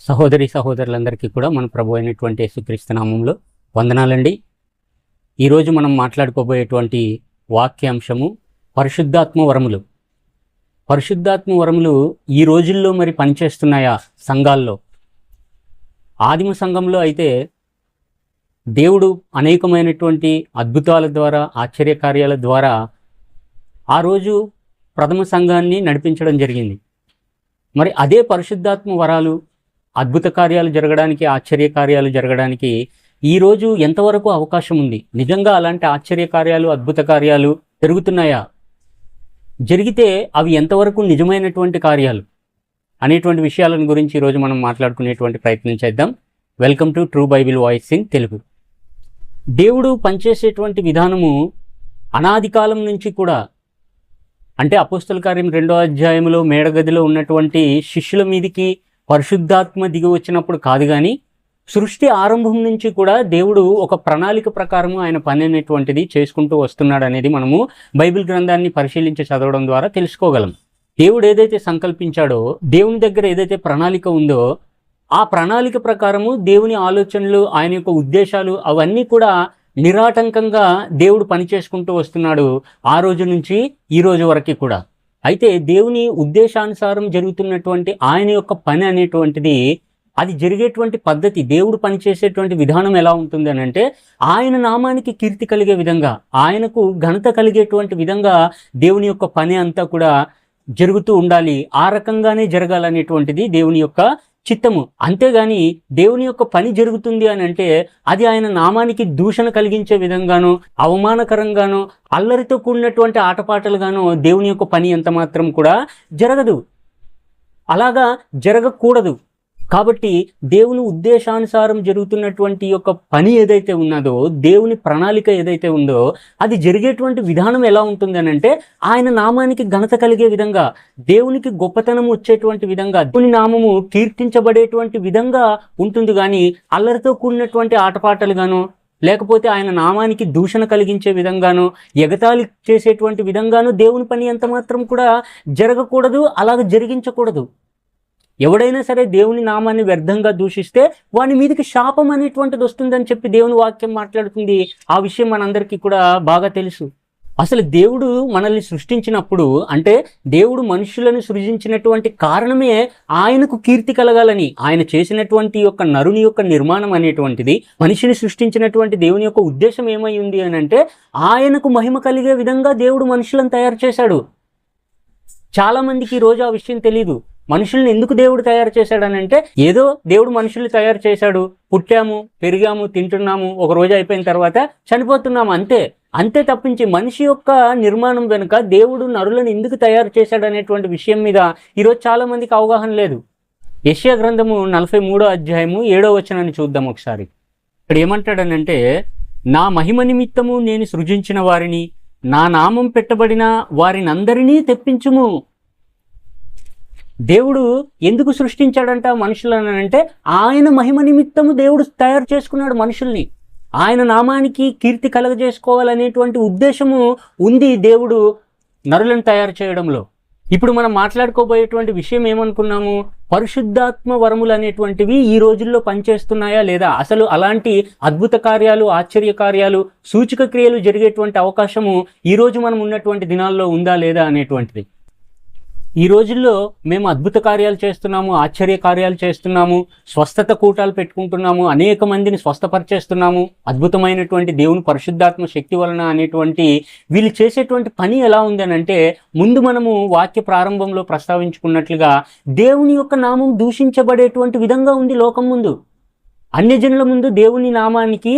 సహోదరి సహోదరులందరికీ కూడా మన ప్రభు అయినటువంటి యేసుక్రీస్తు నామంలో వందనాలండి. ఈరోజు మనం మాట్లాడుకోబోయేటువంటి వాక్యాంశము పరిశుద్ధాత్మ వరములు. పరిశుద్ధాత్మ వరములు ఈ రోజుల్లో మరి పనిచేస్తున్నాయా సంఘాల్లో? ఆదిమ సంఘంలో అయితే దేవుడు అనేకమైనటువంటి అద్భుతాల ద్వారా, ఆశ్చర్యకార్యాల ద్వారా ఆ రోజు ప్రథమ సంఘాన్ని నడిపించడం జరిగింది. మరి అదే పరిశుద్ధాత్మ వరాలు, అద్భుత కార్యాలు జరగడానికి, ఆశ్చర్యకార్యాలు జరగడానికి ఈరోజు ఎంతవరకు అవకాశం ఉంది? నిజంగా అలాంటి ఆశ్చర్యకార్యాలు, అద్భుత కార్యాలు జరుగుతున్నాయా? జరిగితే అవి ఎంతవరకు నిజమైనటువంటి కార్యాలు అనేటువంటి విషయాలను గురించి ఈరోజు మనం మాట్లాడుకునేటువంటి ప్రయత్నం చేద్దాం. Welcome to true Bible voice in Telugu. దేవుడు పనిచేసేటువంటి విధానము అనాది కాలం నుంచి కూడా, అంటే అపోస్తల కార్యం 2వ అధ్యాయంలో మేడగదిలో ఉన్నటువంటి శిష్యుల మీదికి పరిశుద్ధాత్మ దిగి వచ్చినప్పుడు కాదు, కానీ సృష్టి ఆరంభం నుంచి కూడా దేవుడు ఒక ప్రణాళిక ప్రకారము ఆయన పని అనేటువంటిది చేసుకుంటూ వస్తున్నాడు అనేది మనము బైబిల్ గ్రంథాన్ని పరిశీలించి చదవడం ద్వారా తెలుసుకోగలం. దేవుడు ఏదైతే సంకల్పించాడో, దేవుని దగ్గర ఏదైతే ప్రణాళిక ఉందో, ఆ ప్రణాళిక ప్రకారము దేవుని ఆలోచనలు, ఆయన యొక్క ఉద్దేశాలు అవన్నీ కూడా నిరాటంకంగా దేవుడు పని చేసుకుంటూ వస్తున్నాడు ఆ రోజు నుంచి ఈ రోజు వరకు కూడా. అయితే దేవుని ఉద్దేశానుసారం జరుగుతున్నటువంటి ఆయన యొక్క పని అనేటువంటిది, అది జరిగేటువంటి పద్ధతి, దేవుడు పనిచేసేటువంటి విధానం ఎలా ఉంటుంది అని అంటే, ఆయన నామానికి కీర్తి కలిగే విధంగా, ఆయనకు ఘనత కలిగేటువంటి విధంగా దేవుని యొక్క పని అంతా కూడా జరుగుతూ ఉండాలి. ఆ రకంగానే జరగాలనేటువంటిది దేవుని యొక్క చిత్తము. అంతేగాని దేవుని యొక్క పని జరుగుతుంది అని అంటే అది ఆయన నామానికి దూషణ కలిగించే విధంగానో, అవమానకరంగానో, అల్లరితో కూడినటువంటి ఆటపాటలుగానో దేవుని యొక్క పని ఎంత మాత్రం కూడా జరగదు. అలాగా జరగకూడదు. కాబట్టి దేవుని ఉద్దేశానుసారం జరుగుతున్నటువంటి యొక్క పని ఏదైతే ఉన్నదో, దేవుని ప్రణాళిక ఏదైతే ఉందో, అది జరిగేటువంటి విధానం ఎలా ఉంటుంది అని అంటే, ఆయన నామానికి ఘనత కలిగే విధంగా, దేవునికి గొప్పతనం వచ్చేటువంటి విధంగా, దేవుని నామము కీర్తించబడేటువంటి విధంగా ఉంటుంది. కానీ అల్లరితో కూడినటువంటి ఆటపాటలుగాను, లేకపోతే ఆయన నామానికి దూషణ కలిగించే విధంగాను, ఎగతాళి చేసేటువంటి విధంగాను దేవుని పని ఎంత మాత్రం కూడా జరగకూడదు. అలాగ జరిగించకూడదు. ఎవడైనా సరే దేవుని నామాన్ని వ్యర్థంగా దూషిస్తే వాని మీదకి శాపం అనేటువంటిది వస్తుందని చెప్పి దేవుని వాక్యం మాట్లాడుతుంది. ఆ విషయం మనందరికీ కూడా బాగా తెలుసు. అసలు దేవుడు మనల్ని సృష్టించినప్పుడు, అంటే దేవుడు మనుషులను సృజించినటువంటి కారణమే ఆయనకు కీర్తి కలగాలని. ఆయన చేసినటువంటి యొక్క నరుని యొక్క నిర్మాణం అనేటువంటిది, మనిషిని సృష్టించినటువంటి దేవుని యొక్క ఉద్దేశం ఏమై ఉంది అని అంటే, ఆయనకు మహిమ కలిగే విధంగా దేవుడు మనుషులను తయారు చేశాడు. చాలా మందికి ఈరోజు ఆ విషయం తెలియదు. మనుషుల్ని ఎందుకు దేవుడు తయారు చేశాడని అంటే, ఏదో దేవుడు మనుషుల్ని తయారు చేశాడు, పుట్టాము, పెరిగాము, తింటున్నాము, ఒక రోజు అయిపోయిన తర్వాత చనిపోతున్నాము, అంతే తప్పించి మనిషి యొక్క నిర్మాణం వెనుక దేవుడు నరులను ఎందుకు తయారు చేశాడు అనేటువంటి విషయం మీద ఈరోజు చాలా మందికి అవగాహన లేదు. యెషయా గ్రంథము 43వ అధ్యాయము 7వ వచనాన్ని చూద్దాం ఒకసారి. ఇక్కడ ఏమంటాడనంటే, నా మహిమ నిమిత్తము నేను సృజించిన వారిని, నా నామం పెట్టబడిన వారిని అందరినీ తెప్పించుము. దేవుడు ఎందుకు సృష్టించాడంట మనుషులను అంటే, ఆయన మహిమ నిమిత్తము దేవుడు తయారు చేసుకున్నాడు మనుషుల్ని. ఆయన నామానికి కీర్తి కలగజేసుకోవాలనేటువంటి ఉద్దేశము ఉంది దేవుడు నరులను తయారు చేయడంలో. ఇప్పుడు మనం మాట్లాడుకోబోయేటువంటి విషయం ఏమనుకున్నాము? పరిశుద్ధాత్మ వరములు అనేటువంటివి ఈ రోజుల్లో పనిచేస్తున్నాయా లేదా? అసలు అలాంటి అద్భుత కార్యాలు, ఆశ్చర్య కార్యాలు, సూచక క్రియలు జరిగేటువంటి అవకాశము ఈ రోజు మనం ఉన్నటువంటి దినాల్లో ఉందా లేదా అనేటువంటిది. ఈ రోజుల్లో మేము అద్భుత కార్యాలు చేస్తున్నాము, ఆశ్చర్య కార్యాలు చేస్తున్నాము, స్వస్థత కూటాలు పెట్టుకుంటున్నాము, అనేక మందిని స్వస్థపరిచేస్తున్నాము, అద్భుతమైనటువంటి దేవుని పరిశుద్ధాత్మ శక్తి వలన అనేటువంటి వీళ్ళు చేసేటువంటి పని ఎలా ఉంది అని అంటే, ముందు మనము వాక్య ప్రారంభంలో ప్రస్తావించుకున్నట్లుగా దేవుని యొక్క నామం దూషించబడేటువంటి విధంగా ఉంది లోకం ముందు. అన్యజనుల ముందు దేవుని నామానికి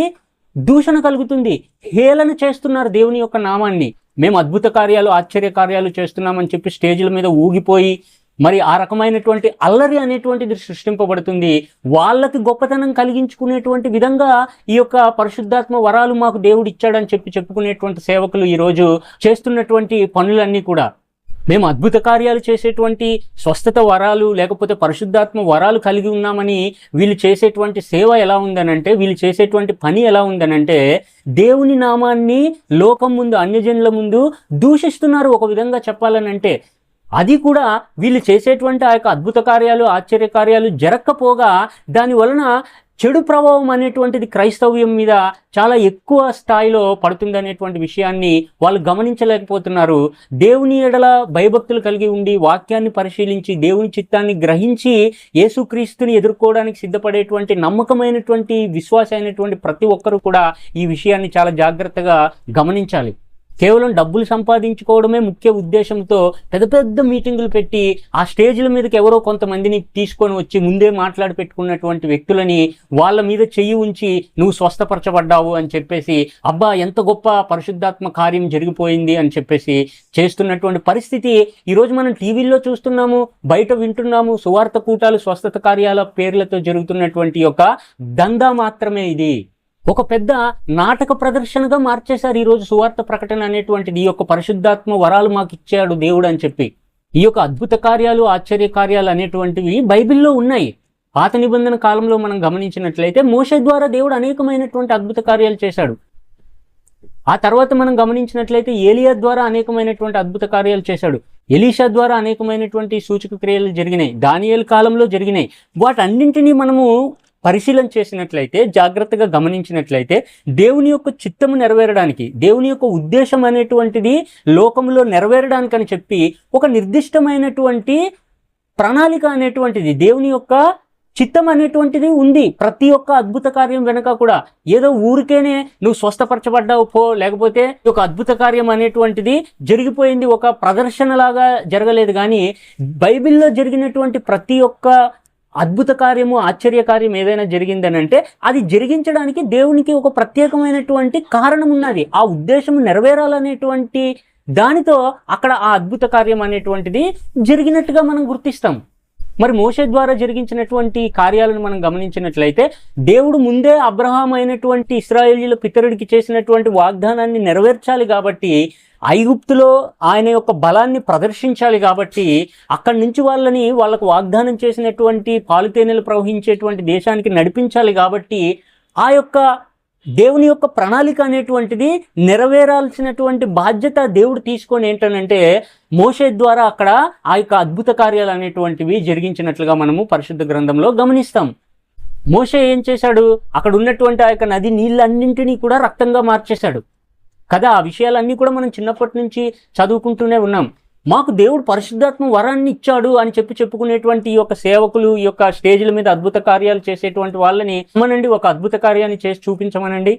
దూషణ కలుగుతుంది, హేళన చేస్తున్నారు దేవుని యొక్క నామాన్ని. మేము అద్భుత కార్యాలు, ఆశ్చర్య కార్యాలు చేస్తున్నామని చెప్పి స్టేజ్ల మీద ఊగిపోయి మరి ఆ రకమైనటువంటి అల్లరి అనేటువంటిది సృష్టింపబడుతుంది. వాళ్ళకి గొప్పతనం కలిగించుకునేటువంటి విధంగా ఈ యొక్క పరిశుద్ధాత్మ వరాలు మాకు దేవుడు ఇచ్చాడని చెప్పుకునేటువంటి సేవకులు ఈరోజు చేస్తున్నటువంటి పనులన్నీ కూడా, మేము అద్భుత కార్యాలు చేసేటువంటి స్వస్థత వరాలు, లేకపోతే పరిశుద్ధాత్మ వరాలు కలిగి ఉన్నామని వీళ్ళు చేసేటువంటి సేవ ఎలా ఉందనంటే, వీళ్ళు చేసేటువంటి పని ఎలా ఉందనంటే, దేవుని నామాన్ని లోకం ముందు, అన్యజనుల ముందు దూషిస్తున్నారు. ఒక విధంగా చెప్పాలనంటే అది కూడా వీళ్ళు చేసేటువంటి ఆ యొక్క అద్భుత కార్యాలు, ఆశ్చర్య కార్యాలు జరగకపోగా దాని వలన చెడు ప్రభావం అనేటువంటిది క్రైస్తవ్యం మీద చాలా ఎక్కువ స్థాయిలో పడుతుందనేటువంటి విషయాన్ని వాళ్ళు గమనించలేకపోతున్నారు. దేవుని ఎడల భయభక్తులు కలిగి ఉండి వాక్యాన్ని పరిశీలించి దేవుని చిత్తాన్ని గ్రహించి యేసుక్రీస్తుని ఎదుర్కోవడానికి సిద్ధపడేటువంటి నమ్మకమైనటువంటి విశ్వాస అయినటువంటి ప్రతి ఒక్కరూ కూడా ఈ విషయాన్ని చాలా జాగ్రత్తగా గమనించాలి. కేవలం డబ్బులు సంపాదించుకోవడమే ముఖ్య ఉద్దేశంతో పెద్ద పెద్ద మీటింగులు పెట్టి ఆ స్టేజ్ల మీదకి ఎవరో కొంతమందిని తీసుకొని వచ్చి ముందే మాట్లాడి పెట్టుకున్నటువంటి వ్యక్తులని వాళ్ళ మీద చెయ్యి ఉంచి నువ్వు స్వస్థపరచబడ్డావు అని చెప్పేసి, అబ్బా ఎంత గొప్ప పరిశుద్ధాత్మ కార్యం జరిగిపోయింది అని చెప్పేసి చేస్తున్నటువంటి పరిస్థితి ఈరోజు మనం టీవీల్లో చూస్తున్నాము, బయట వింటున్నాము. సువార్త కూటాలు, స్వస్థత కార్యాల పేర్లతో జరుగుతున్నటువంటి యొక్క దందా మాత్రమే ఇది. ఒక పెద్ద నాటక ప్రదర్శనగా మార్చేశారు ఈరోజు సువార్త ప్రకటన అనేటువంటిది. ఈ యొక్క పరిశుద్ధాత్మ వరాలు మాకు ఇచ్చాడు దేవుడు అని చెప్పి. ఈ యొక్క అద్భుత కార్యాలు, ఆశ్చర్య కార్యాలు అనేటువంటివి బైబిల్లో ఉన్నాయి. పాత నిబంధన కాలంలో మనం గమనించినట్లయితే మోషే ద్వారా దేవుడు అనేకమైనటువంటి అద్భుత కార్యాలు చేశాడు. ఆ తర్వాత మనం గమనించినట్లయితే ఏలియా ద్వారా అనేకమైనటువంటి అద్భుత కార్యాలు చేశాడు. ఎలీషా ద్వారా అనేకమైనటువంటి సూచక క్రియలు జరిగినాయి. దానియేలు కాలంలో జరిగినాయి. వాటన్నింటినీ మనము పరిశీలన చేసినట్లయితే, జాగ్రత్తగా గమనించినట్లయితే దేవుని యొక్క చిత్తము నెరవేరడానికి, దేవుని యొక్క ఉద్దేశం అనేటువంటిది లోకంలో నెరవేరడానికి అని చెప్పి ఒక నిర్దిష్టమైనటువంటి ప్రణాళిక అనేటువంటిది, దేవుని యొక్క చిత్తం అనేటువంటిది ఉంది ప్రతి ఒక్క అద్భుత కార్యం వెనక కూడా. ఏదో ఊరికేనే నువ్వు స్వస్థపరచబడ్డావు పో, లేకపోతే ఒక అద్భుత కార్యం అనేటువంటిది జరిగిపోయింది, ఒక ప్రదర్శనలాగా జరగలేదు. కానీ బైబిల్లో జరిగినటువంటి ప్రతి ఒక్క అద్భుత కార్యము, ఆశ్చర్య కార్యం ఏదైనా జరిగిందని అంటే అది జరిగించడానికి దేవునికి ఒక ప్రత్యేకమైనటువంటి కారణం ఉన్నది. ఆ ఉద్దేశం నెరవేరాలనేటువంటి దానితో అక్కడ ఆ అద్భుత కార్యం అనేటువంటిది జరిగినట్టుగా మనం గుర్తిస్తాం. మరి మోషే ద్వారా జరిగించినటువంటి కార్యాలను మనం గమనించినట్లయితే దేవుడు ముందే అబ్రహాం అయినటువంటి ఇశ్రాయేలీయుల పితరుడికి చేసినటువంటి వాగ్దానాన్ని నెరవేర్చాలి కాబట్టి, ఐగుప్తులో ఆయన యొక్క బలాన్ని ప్రదర్శించాలి కాబట్టి, అక్కడి నుంచి వాళ్ళకు వాగ్దానం చేసినటువంటి పాలుతేనెలు ప్రవహించేటువంటి దేశానికి నడిపించాలి కాబట్టి, ఆ యొక్క దేవుని యొక్క ప్రణాళిక అనేటువంటిది నెరవేరాల్సినటువంటి బాధ్యత దేవుడు తీసుకొని ఏంటనంటే మోషే ద్వారా అక్కడ ఆ యొక్క అద్భుత కార్యాలు అనేటువంటివి జరిగించినట్లుగా మనము పరిశుద్ధ గ్రంథంలో గమనిస్తాం. మోషే ఏం చేశాడు? అక్కడ ఉన్నటువంటి ఆ యొక్క నది నీళ్ళన్నింటినీ కూడా రక్తంగా మార్చేశాడు కదా. ఆ విషయాలన్నీ కూడా మనం చిన్నప్పటి నుంచి చదువుకుంటూనే ఉన్నాం. మాకు దేవుడు పరిశుద్ధాత్మ వరాన్ని ఇచ్చాడు అని చెప్పుకునేటువంటి ఈ యొక్క సేవకులు, ఈ యొక్క స్టేజ్ల మీద అద్భుత కార్యాలు చేసేటువంటి వాళ్ళని మనండి ఒక అద్భుత కార్యాన్ని చేసి చూపించమనండి.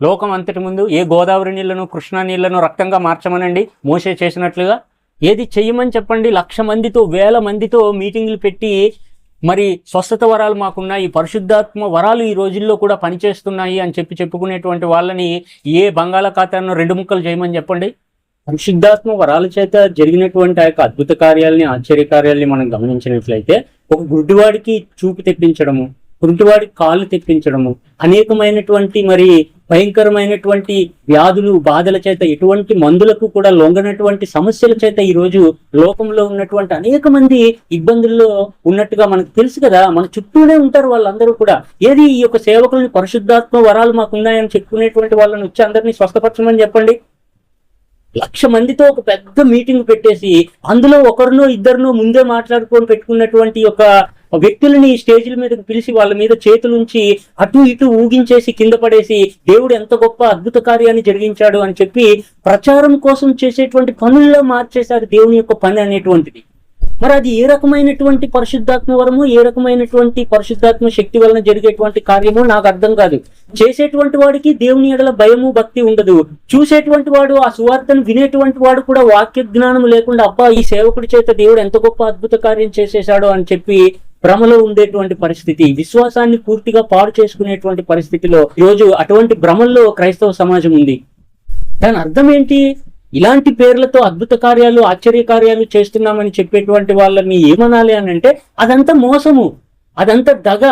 లోకం అంతటి ముందు ఏ గోదావరి నీళ్లను, కృష్ణా నీళ్లను రక్తంగా మార్చమనండి మోషే చేసినట్లుగా. ఏది చెయ్యమని చెప్పండి. 1,00,000 మందితో, 1,000 మందితో మీటింగ్లు పెట్టి మరి స్వస్థత వరాలు మాకున్నాయి, పరిశుద్ధాత్మ వరాలు ఈ రోజుల్లో కూడా పనిచేస్తున్నాయి అని చెప్పుకునేటువంటి వాళ్ళని ఏ బంగాళాఖాతాలను 2 ముక్కలు చేయమని చెప్పండి. పరిశుద్ధాత్మ వరాల చేత జరిగినటువంటి ఆ యొక్క అద్భుత కార్యాలని, ఆశ్చర్య కార్యాలని మనం గమనించినట్లయితే ఒక గుడ్డివాడికి చూపు తెప్పించడము, కుంటివాడికి కాళ్ళు తెప్పించడము, అనేకమైనటువంటి మరి భయంకరమైనటువంటి వ్యాధులు, బాధల చేత ఎటువంటి మందులకు కూడా లొంగనటువంటి సమస్యల చేత ఈరోజు లోకంలో ఉన్నటువంటి అనేక మంది ఇబ్బందుల్లో ఉన్నట్టుగా మనకు తెలుసు కదా. మన చుట్టూనే ఉంటారు వాళ్ళందరూ కూడా. ఏది ఈ యొక్క సేవకులని పరిశుద్ధాత్మ వరాలు మాకున్నాయని చెప్పుకునేటువంటి వాళ్ళని వచ్చి అందరినీ స్వస్థపరచమని చెప్పండి. 1,00,000 మందితో ఒక పెద్ద మీటింగ్ పెట్టేసి అందులో ఒకరినో ఇద్దరినో ముందే మాట్లాడుకొని పెట్టుకున్నటువంటి ఒక వ్యక్తులని స్టేజ్ల మీదకి పిలిచి వాళ్ళ మీద చేతులుంచి అటు ఇటు ఊగించేసి కింద పడేసి దేవుడు ఎంత గొప్ప అద్భుత కార్యాన్ని జరిగించాడు అని చెప్పి ప్రచారం కోసం చేసేటువంటి పనుల్లో మార్చేశారు దేవుని యొక్క పని అనేటువంటిది. మరి అది ఏ రకమైనటువంటి పరిశుద్ధాత్మ వరము, ఏ రకమైనటువంటి పరిశుద్ధాత్మ శక్తి వలన జరిగేటువంటి కార్యమో నాకు అర్థం కాదు. చేసేటువంటి వాడికి దేవుని ఎడల భయము, భక్తి ఉండదు. చూసేటువంటి వాడు, ఆ సువార్తను వినేటువంటి వాడు కూడా వాక్య జ్ఞానం లేకుండా అబ్బా ఈ సేవకుడి చేత దేవుడు ఎంత గొప్ప అద్భుత కార్యం చేసేశాడో అని చెప్పి భ్రమలో ఉండేటువంటి పరిస్థితి, విశ్వాసాన్ని పూర్తిగా పాడు చేసుకునేటువంటి పరిస్థితిలో ఈరోజు అటువంటి భ్రమల్లో క్రైస్తవ సమాజం ఉంది. దాని అర్థం ఏంటి? ఇలాంటి పేర్లతో అద్భుత కార్యాలు, ఆశ్చర్య కార్యాలు చేస్తున్నామని చెప్పేటువంటి వాళ్ళని ఏమనాలి అని అంటే అదంతా మోసము, అదంతా దగ,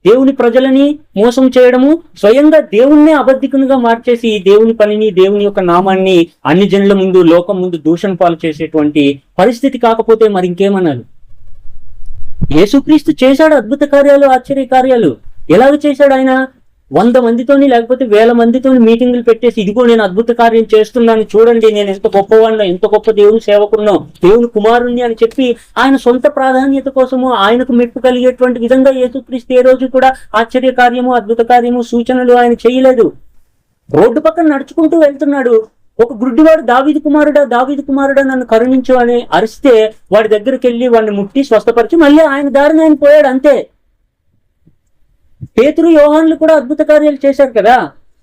దేవుని ప్రజలని మోసం చేయడము, స్వయంగా దేవుణ్ణే అబద్ధికునిగా మార్చేసి దేవుని పనిని, దేవుని యొక్క నామాన్ని అన్ని జనుల ముందు, లోకం ముందు దూషణ పాలు చేసేటువంటి పరిస్థితి కాకపోతే మరి ఇంకేమనాలి? యేసుక్రీస్తు చేశాడు అద్భుత కార్యాలు, ఆశ్చర్య కార్యాలు. ఎలాగ చేశాడు ఆయన? 100 మందితోని లేకపోతే 1000 మందితోని మీటింగులు పెట్టేసి ఇదిగో నేను అద్భుత కార్యం చేస్తున్నాను చూడండి, నేను ఎంత గొప్పవాడినో, ఎంత గొప్ప దేవుని సేవకున్నో, దేవుని కుమారుణ్ణి అని చెప్పి ఆయన సొంత ప్రాధాన్యత కోసము ఆయనకు మెప్పు కలిగేటువంటి విధంగా యేసుక్రీస్తు ఏ రోజు కూడా ఆశ్చర్య కార్యము, అద్భుత కార్యము, సూచనలు ఆయన చేయలేదు. రోడ్డు పక్కన నడుచుకుంటూ వెళ్తున్నాడు, ఒక గుడ్డివాడు దావీదు కుమారుడా నన్ను కరుణించు అని అరిస్తే వాడి దగ్గరికి వెళ్ళి వాడిని ముట్టి స్వస్థపరిచి మళ్ళీ ఆయన దారిని ఆయన పోయాడు, అంతే. పేతురు, యోహానులు కూడా అద్భుత కార్యాలు చేశారు కదా,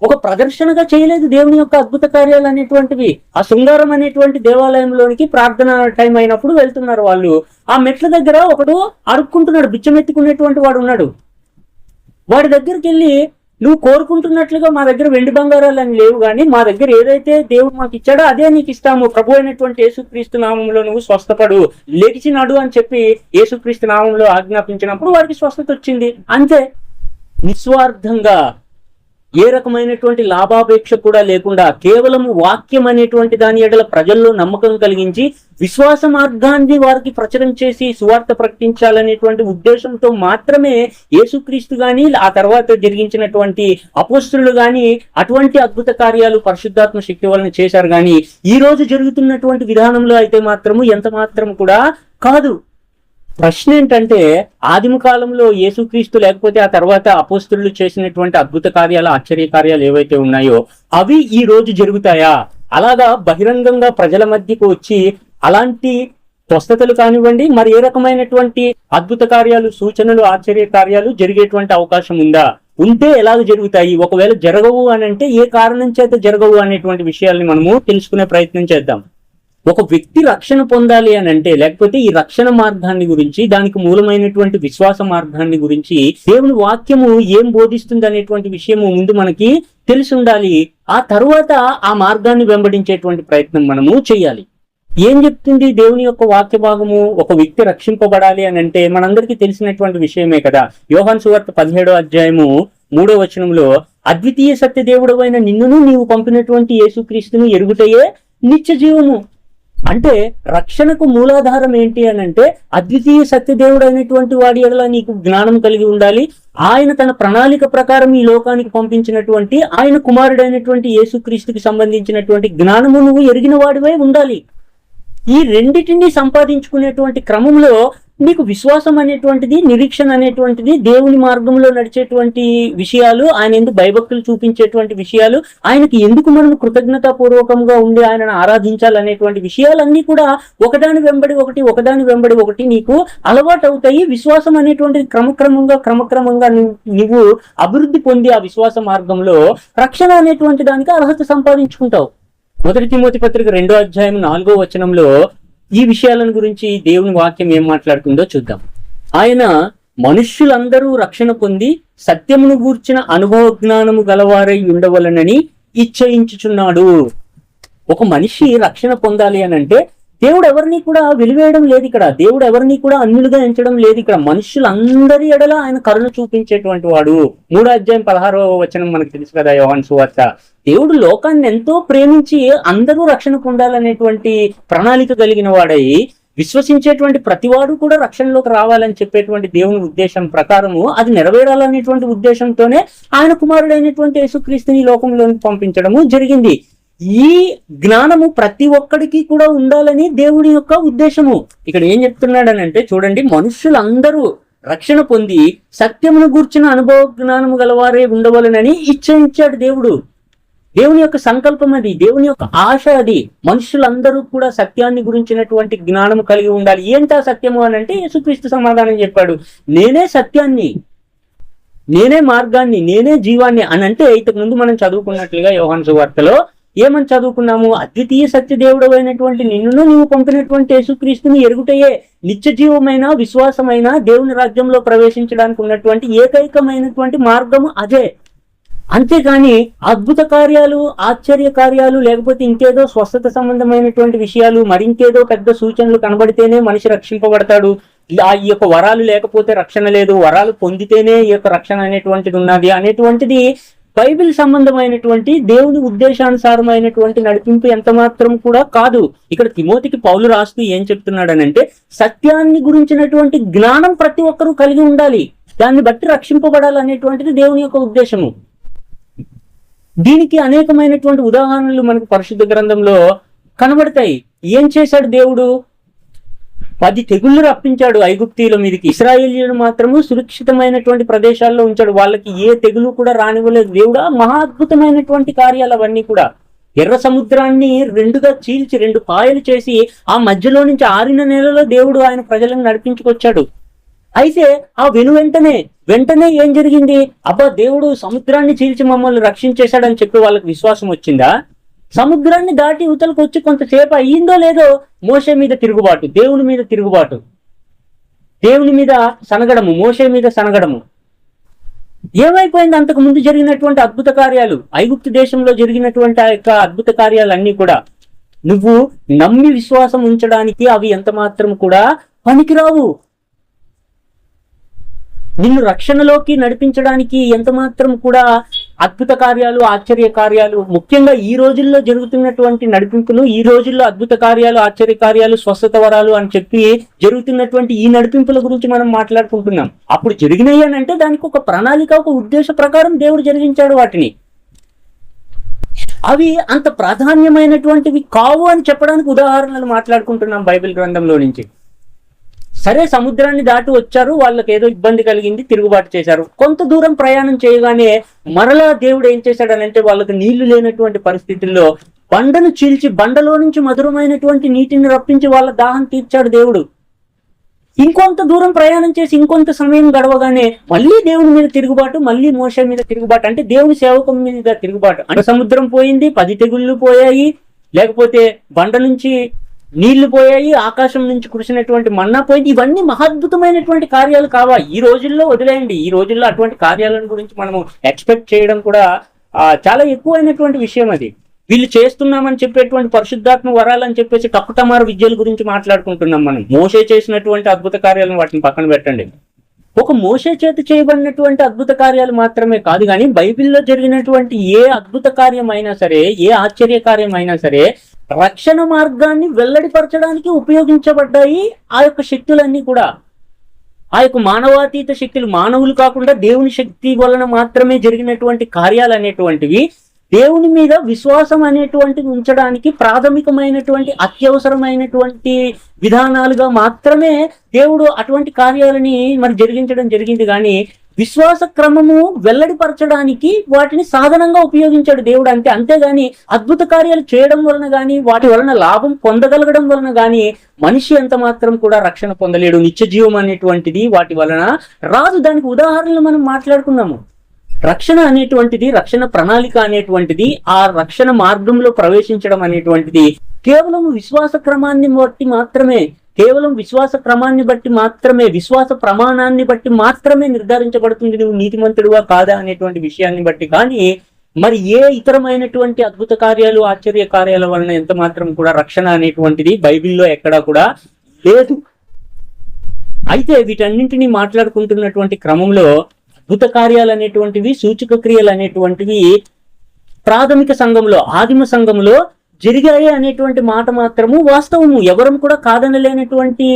ఒక ప్రదర్శనగా చేయలేదు దేవుని యొక్క అద్భుత కార్యాలు అనేటువంటివి. ఆ శృంగారం అనేటువంటి దేవాలయంలోనికి ప్రార్థన టైం అయినప్పుడు వెళ్తున్నారు వాళ్ళు. ఆ మెట్ల దగ్గర ఒకడు అడుక్కుంటున్నాడు, బిచ్చమెత్తుకునేటువంటి వాడు ఉన్నాడు. వాడి దగ్గరికి వెళ్ళి, నువ్వు కోరుకుంటున్నట్లుగా మా దగ్గర వెండి బంగారాలు అని లేవు, కానీ మా దగ్గర ఏదైతే దేవుడు మాకు ఇచ్చాడో అదే నీకు ఇస్తాము, ప్రభు అయినటువంటి యేసుక్రీస్తు నామంలో నువ్వు స్వస్థపడు, లేచినాడు అని చెప్పి యేసుక్రీస్తు నామంలో ఆజ్ఞాపించినప్పుడు వాడికి స్వస్థత వచ్చింది, అంతే. నిస్వార్థంగా, ఏ రకమైనటువంటి లాభాపేక్ష కూడా లేకుండా, కేవలము వాక్యం అనేటువంటి దాని ఎడల ప్రజల్లో నమ్మకం కలిగించి విశ్వాస మార్గాన్ని వారికి ప్రచురం చేసి సువార్త ప్రకటించాలనేటువంటి ఉద్దేశంతో మాత్రమే యేసుక్రీస్తు గాని, ఆ తర్వాత జరిగించినటువంటి అపోస్తులు గాని అటువంటి అద్భుత కార్యాలు పరిశుద్ధాత్మ శక్తి వలన చేశారు. కానీ ఈ రోజు జరుగుతున్నటువంటి విధానంలో అయితే మాత్రము ఎంత మాత్రం కూడా కాదు. ప్రశ్న ఏంటంటే, ఆదిమ కాలంలో యేసుక్రీస్తు లేకపోతే ఆ తర్వాత అపోస్తులు చేసినటువంటి అద్భుత కార్యాలు, ఆశ్చర్య కార్యాలు ఏవైతే ఉన్నాయో అవి ఈ రోజు జరుగుతాయా? అలాగా బహిరంగంగా ప్రజల మధ్యకు వచ్చి అలాంటి స్వస్థతలు కానివ్వండి, మరి ఏ రకమైనటువంటి అద్భుత కార్యాలు, సూచనలు, ఆశ్చర్య కార్యాలు జరిగేటువంటి అవకాశం ఉందా? ఉంటే ఎలాగ జరుగుతాయి? ఒకవేళ జరగవు అని అంటే ఏ కారణం చేత జరగవు అనేటువంటి విషయాల్ని మనము తెలుసుకునే ప్రయత్నం చేద్దాం. ఒక వ్యక్తి రక్షణ పొందాలి అని అంటే, లేకపోతే ఈ రక్షణ మార్గాన్ని గురించి, దానికి మూలమైనటువంటి విశ్వాస మార్గాన్ని గురించి దేవుని వాక్యము ఏం బోధిస్తుంది అనేటువంటి విషయము ముందు మనకి తెలిసి ఉండాలి. ఆ తరువాత ఆ మార్గాన్ని వెంబడించేటువంటి ప్రయత్నం మనము చేయాలి. ఏం చెప్తుంది దేవుని యొక్క వాక్య భాగము? ఒక వ్యక్తి రక్షింపబడాలి అని అంటే మనందరికీ తెలిసినటువంటి విషయమే కదా. యోహాను సువార్త 17వ అధ్యాయము 3వ వచనంలో, అద్వితీయ సత్య దేవుడు అయిన నిన్నును నీవు పంపినటువంటి యేసుక్రీస్తును ఎరుగుటయే నిత్య జీవము. అంటే రక్షణకు మూలాధారం ఏంటి అని అంటే, అద్వితీయ సత్యదేవుడు అయినటువంటి వాడి ఎడల నీకు జ్ఞానం కలిగి ఉండాలి. ఆయన తన ప్రణాళిక ప్రకారం ఈ లోకానికి పంపించినటువంటి ఆయన కుమారుడైనటువంటి యేసుక్రీస్తుకి సంబంధించినటువంటి జ్ఞానము నువ్వు ఎరిగిన వాడివై ఉండాలి. ఈ రెండిటిని సంపాదించుకునేటువంటి క్రమంలో నీకు విశ్వాసం అనేటువంటిది, నిరీక్షణ అనేటువంటిది, దేవుని మార్గంలో నడిచేటువంటి విషయాలు, ఆయన ఎందుకు భయభక్తులు చూపించేటువంటి విషయాలు, ఆయనకి ఎందుకు మనం కృతజ్ఞతాపూర్వకంగా ఉండి ఆయనను ఆరాధించాలనేటువంటి విషయాలన్నీ కూడా ఒకదాని వెంబడి ఒకటి నీకు అలవాటు అవుతాయి. విశ్వాసం అనేటువంటిది క్రమక్రమంగా నువ్వు అభివృద్ధి పొంది ఆ విశ్వాస మార్గంలో రక్షణ అనేటువంటి దానికి అర్హత సంపాదించుకుంటావు. 1 తిమోతి పత్రిక 2వ అధ్యాయం 4వ వచనంలో ఈ విషయాలను గురించి దేవుని వాక్యం ఏం మాట్లాడుతుందో చూద్దాం. ఆయన మనుష్యులందరూ రక్షణ పొంది సత్యమును గూర్చిన అనుభవ జ్ఞానము గలవారై ఉండవలనని ఇచ్చయించుచున్నాడు. ఒక మనిషి రక్షణ పొందాలి అని అంటే దేవుడు ఎవరిని కూడా వెలివేయడం లేదు ఇక్కడ. దేవుడు ఎవరిని కూడా అన్యులుగా ఎంచడం లేదు ఇక్కడ. మనుషులందరి ఎడల ఆయన కరుణ చూపించేటువంటి వాడు. 3వ అధ్యాయం 16వ వచనం మనకు తెలుసు కదా, యోహాను సువార్త. దేవుడు లోకాన్ని ఎంతో ప్రేమించి అందరూ రక్షణ పొందాలనేటువంటి ప్రణాళిక కలిగిన వాడై, విశ్వసించేటువంటి ప్రతివాడు కూడా రక్షణలోకి రావాలని చెప్పేటువంటి దేవుని ఉద్దేశం ప్రకారము అది నెరవేరాలనేటువంటి ఉద్దేశంతోనే ఆయన కుమారుడైనటువంటి యేసుక్రీస్తుని లోకంలోకి పంపించడము జరిగింది. ఈ జ్ఞానము ప్రతి ఒక్కడికి కూడా ఉండాలని దేవుడి యొక్క ఉద్దేశము. ఇక్కడ ఏం చెప్తున్నాడనంటే చూడండి, మనుషులందరూ రక్షణ పొంది సత్యమును గూర్చిన అనుభవ జ్ఞానము గలవారే ఉండవలనని ఇచ్చాడు దేవుడు. దేవుని యొక్క సంకల్పం అది, దేవుని యొక్క ఆశ అది. మనుషులందరూ కూడా సత్యాన్ని గురించినటువంటి జ్ఞానము కలిగి ఉండాలి. ఏంటా సత్యము అని అంటే యేసుక్రీస్తు సమాధానం చెప్పాడు, నేనే సత్యాన్ని, నేనే మార్గాన్ని, నేనే జీవాన్ని అని అంటే, ఇంతకు ముందు మనం చదువుకున్నట్లుగా యోహాను సువార్తలో ఏమని చదువుకున్నాము? అద్వితీయ సత్యదేవుడు అయినటువంటి నిన్నును నీవు పంపినటువంటి యేసుక్రీస్తుని ఎరుగుటయే నిత్య జీవమైన, విశ్వాసమైన దేవుని రాజ్యంలో ప్రవేశించడానికి ఉన్నటువంటి ఏకైకమైనటువంటి మార్గము అదే. అంతేగాని అద్భుత కార్యాలు, ఆశ్చర్య కార్యాలు, లేకపోతే ఇంకేదో స్వస్థత సంబంధమైనటువంటి విషయాలు, మరింకేదో పెద్ద సూచనలు కనబడితేనే మనిషి రక్షింపబడతాడు, ఈ యొక్క వరాలు లేకపోతే రక్షణ లేదు, వరాలు పొందితేనే ఈ యొక్క రక్షణ అనేటువంటిది ఉన్నది అనేటువంటిది బైబిల్ సంబంధమైనటువంటి దేవుని ఉద్దేశానుసారమైనటువంటి నడిపింపు ఎంత మాత్రం కూడా కాదు. ఇక్కడ తిమోతికి పౌలు రాస్తూ ఏం చెప్తున్నాడనంటే, సత్యాన్ని గురించినటువంటి జ్ఞానం ప్రతి ఒక్కరూ కలిగి ఉండాలి, దాన్ని బట్టి రక్షింపబడాలనేటువంటిది దేవుని యొక్క ఉద్దేశము. దీనికి అనేకమైనటువంటి ఉదాహరణలు మనకు పరిశుద్ధ గ్రంథంలో కనబడతాయి. ఏం చేశాడు దేవుడు? 10 తెగుళ్లు రప్పించాడు ఐగుప్తీయుల మీదకి. ఇశ్రాయేలీయులను మాత్రము సురక్షితమైనటువంటి ప్రదేశాల్లో ఉంచాడు. వాళ్ళకి ఏ తెగులు కూడా రానివ్వలేదు. దేవుడు మహా అద్భుతమైనటువంటి కార్యాలు అవన్నీ కూడా. ఎర్ర సముద్రాన్ని 2గా చీల్చి 2 పాయలు చేసి ఆ మధ్యలో నుంచి ఆరిన నేలలో దేవుడు ఆయన ప్రజలను నడిపించుకొచ్చాడు. అయితే ఆ వెంటనే ఏం జరిగింది? అబ్బా, దేవుడు సముద్రాన్ని చీల్చి మమ్మల్ని రక్షించేశాడని చెప్పి వాళ్ళకి విశ్వాసం వచ్చిందా? సముద్రాన్ని దాటి యువతలకు వచ్చి కొంతసేపు అయ్యిందో లేదో మోషే మీద తిరుగుబాటు, దేవుని మీద తిరుగుబాటు, దేవుని మీద సనగడము, మోషే మీద సనగడము. ఏమైపోయింది? అంతకు ముందు జరిగినటువంటి అద్భుత కార్యాలు, ఐగుప్తు దేశంలో జరిగినటువంటి ఆ యొక్క అద్భుత కార్యాలన్నీ కూడా నువ్వు నమ్మి విశ్వాసం ఉంచడానికి అవి ఎంత మాత్రం కూడా పనికిరావు. నిన్ను రక్షణలోకి నడిపించడానికి ఎంత మాత్రం కూడా అద్భుత కార్యాలు, ఆశ్చర్య కార్యాలు, ముఖ్యంగా ఈ రోజుల్లో జరుగుతున్నటువంటి నడిపింపులు, ఈ రోజుల్లో అద్భుత కార్యాలు, ఆశ్చర్య కార్యాలు, స్వస్థత వరాలు అని చెప్పి జరుగుతున్నటువంటి ఈ నడిపింపుల గురించి మనం మాట్లాడుకుంటున్నాం. అప్పుడు జరిగినాయి అని అంటే దానికి ఒక ప్రణాళిక, ఒక ఉద్దేశ ప్రకారం దేవుడు జరిగించాడు వాటిని. అవి అంత ప్రాధాన్యమైనటువంటివి కావు అని చెప్పడానికి ఉదాహరణలు మాట్లాడుకుంటున్నాం బైబిల్ గ్రంథంలో నుంచి. సరే, సముద్రాన్ని దాటి వచ్చారు, వాళ్ళకి ఏదో ఇబ్బంది కలిగింది, తిరుగుబాటు చేశారు. కొంత దూరం ప్రయాణం చేయగానే మరలా దేవుడు ఏం చేశాడనంటే వాళ్ళకి నీళ్లు లేనటువంటి పరిస్థితుల్లో బండను చీల్చి బండలో నుంచి మధురమైనటువంటి నీటిని రప్పించి వాళ్ళ దాహం తీర్చాడు దేవుడు. ఇంకొంత దూరం ప్రయాణం చేసి ఇంకొంత సమయం గడవగానే మళ్ళీ దేవుని మీద తిరుగుబాటు, మళ్ళీ మోషే మీద తిరుగుబాటు, అంటే దేవుని సేవకం మీద తిరుగుబాటు. అంటే సముద్రం పోయింది, 10 తెగుళ్ళు పోయాయి, లేకపోతే బండ నుంచి నీళ్లు పోయాయి, ఆకాశం నుంచి కురిసినటువంటి మన్నా పోయింది. ఇవన్నీ మహాద్భుతమైనటువంటి కార్యాలు కావా? ఈ రోజుల్లో వదిలేయండి. ఈ రోజుల్లో అటువంటి కార్యాలను గురించి మనము ఎక్స్పెక్ట్ చేయడం కూడా చాలా ఎక్కువైనటువంటి విషయం. అది వీళ్ళు చేస్తున్నామని చెప్పేటువంటి పరిశుద్ధాత్మ వరాలని చెప్పేసి టక్కుటమారు విద్యల గురించి మాట్లాడుకుంటున్నాం మనం. మోషే చేసినటువంటి అద్భుత కార్యాలను వాటిని పక్కన పెట్టండి. ఒక మోషే చేత చేయబడినటువంటి అద్భుత కార్యాలు మాత్రమే కాదు, కానీ బైబిల్లో జరిగినటువంటి ఏ అద్భుత కార్యం అయినా సరే, ఏ ఆశ్చర్య కార్యం అయినా సరే రక్షణ మార్గాన్ని వెల్లడిపరచడానికి ఉపయోగించబడ్డాయి ఆ యొక్క శక్తులన్నీ కూడా. ఆ యొక్క మానవాతీత శక్తులు, మానవులు కాకుండా దేవుని శక్తి వలన మాత్రమే జరిగినటువంటి కార్యాలు అనేటువంటివి దేవుని మీద విశ్వాసం అనేటువంటిది ఉంచడానికి ప్రాథమికమైనటువంటి అత్యవసరమైనటువంటి విధానాలుగా మాత్రమే దేవుడు అటువంటి కార్యాలని మరి జరిగించడం జరిగింది. కానీ విశ్వాస క్రమము వెల్లడిపరచడానికి వాటిని సాధనంగా ఉపయోగించాడు దేవుడు అంతే. అంతేగాని అద్భుత కార్యాలు చేయడం వలన కానీ, వాటి వలన లాభం పొందగలగడం వలన కానీ మనిషి ఎంత మాత్రం కూడా రక్షణ పొందలేడు. నిత్య జీవం అనేటువంటిది వాటి వలన రాదు. దానికి ఉదాహరణలు మనం మాట్లాడుకున్నాము. రక్షణ అనేటువంటిది, రక్షణ ప్రణాళిక అనేటువంటిది, ఆ రక్షణ మార్గంలో ప్రవేశించడం అనేటువంటిది కేవలం విశ్వాస క్రమాన్ని బట్టి మాత్రమే, కేవలం విశ్వాస క్రమాన్ని బట్టి మాత్రమే, విశ్వాస ప్రమాణాన్ని బట్టి మాత్రమే నిర్ధారించబడుతుంది నువ్వు నీతిమంతుడుగా కాదా అనేటువంటి విషయాన్ని బట్టి. కానీ మరి ఏ ఇతరమైనటువంటి అద్భుత కార్యాలు, ఆశ్చర్య కార్యాల వలన ఎంత మాత్రం కూడా రక్షణ అనేటువంటిది బైబిల్లో ఎక్కడా కూడా లేదు. అయితే వీటన్నింటినీ మాట్లాడుకుంటున్నటువంటి క్రమంలో అద్భుత కార్యాలు అనేటువంటివి, సూచక క్రియలు అనేటువంటివి ప్రాథమిక సంఘంలో, ఆదిమ సంఘంలో జరిగాయి అనేటువంటి మాట మాత్రము వాస్తవము. ఎవరం కూడా కాదనలేనటువంటి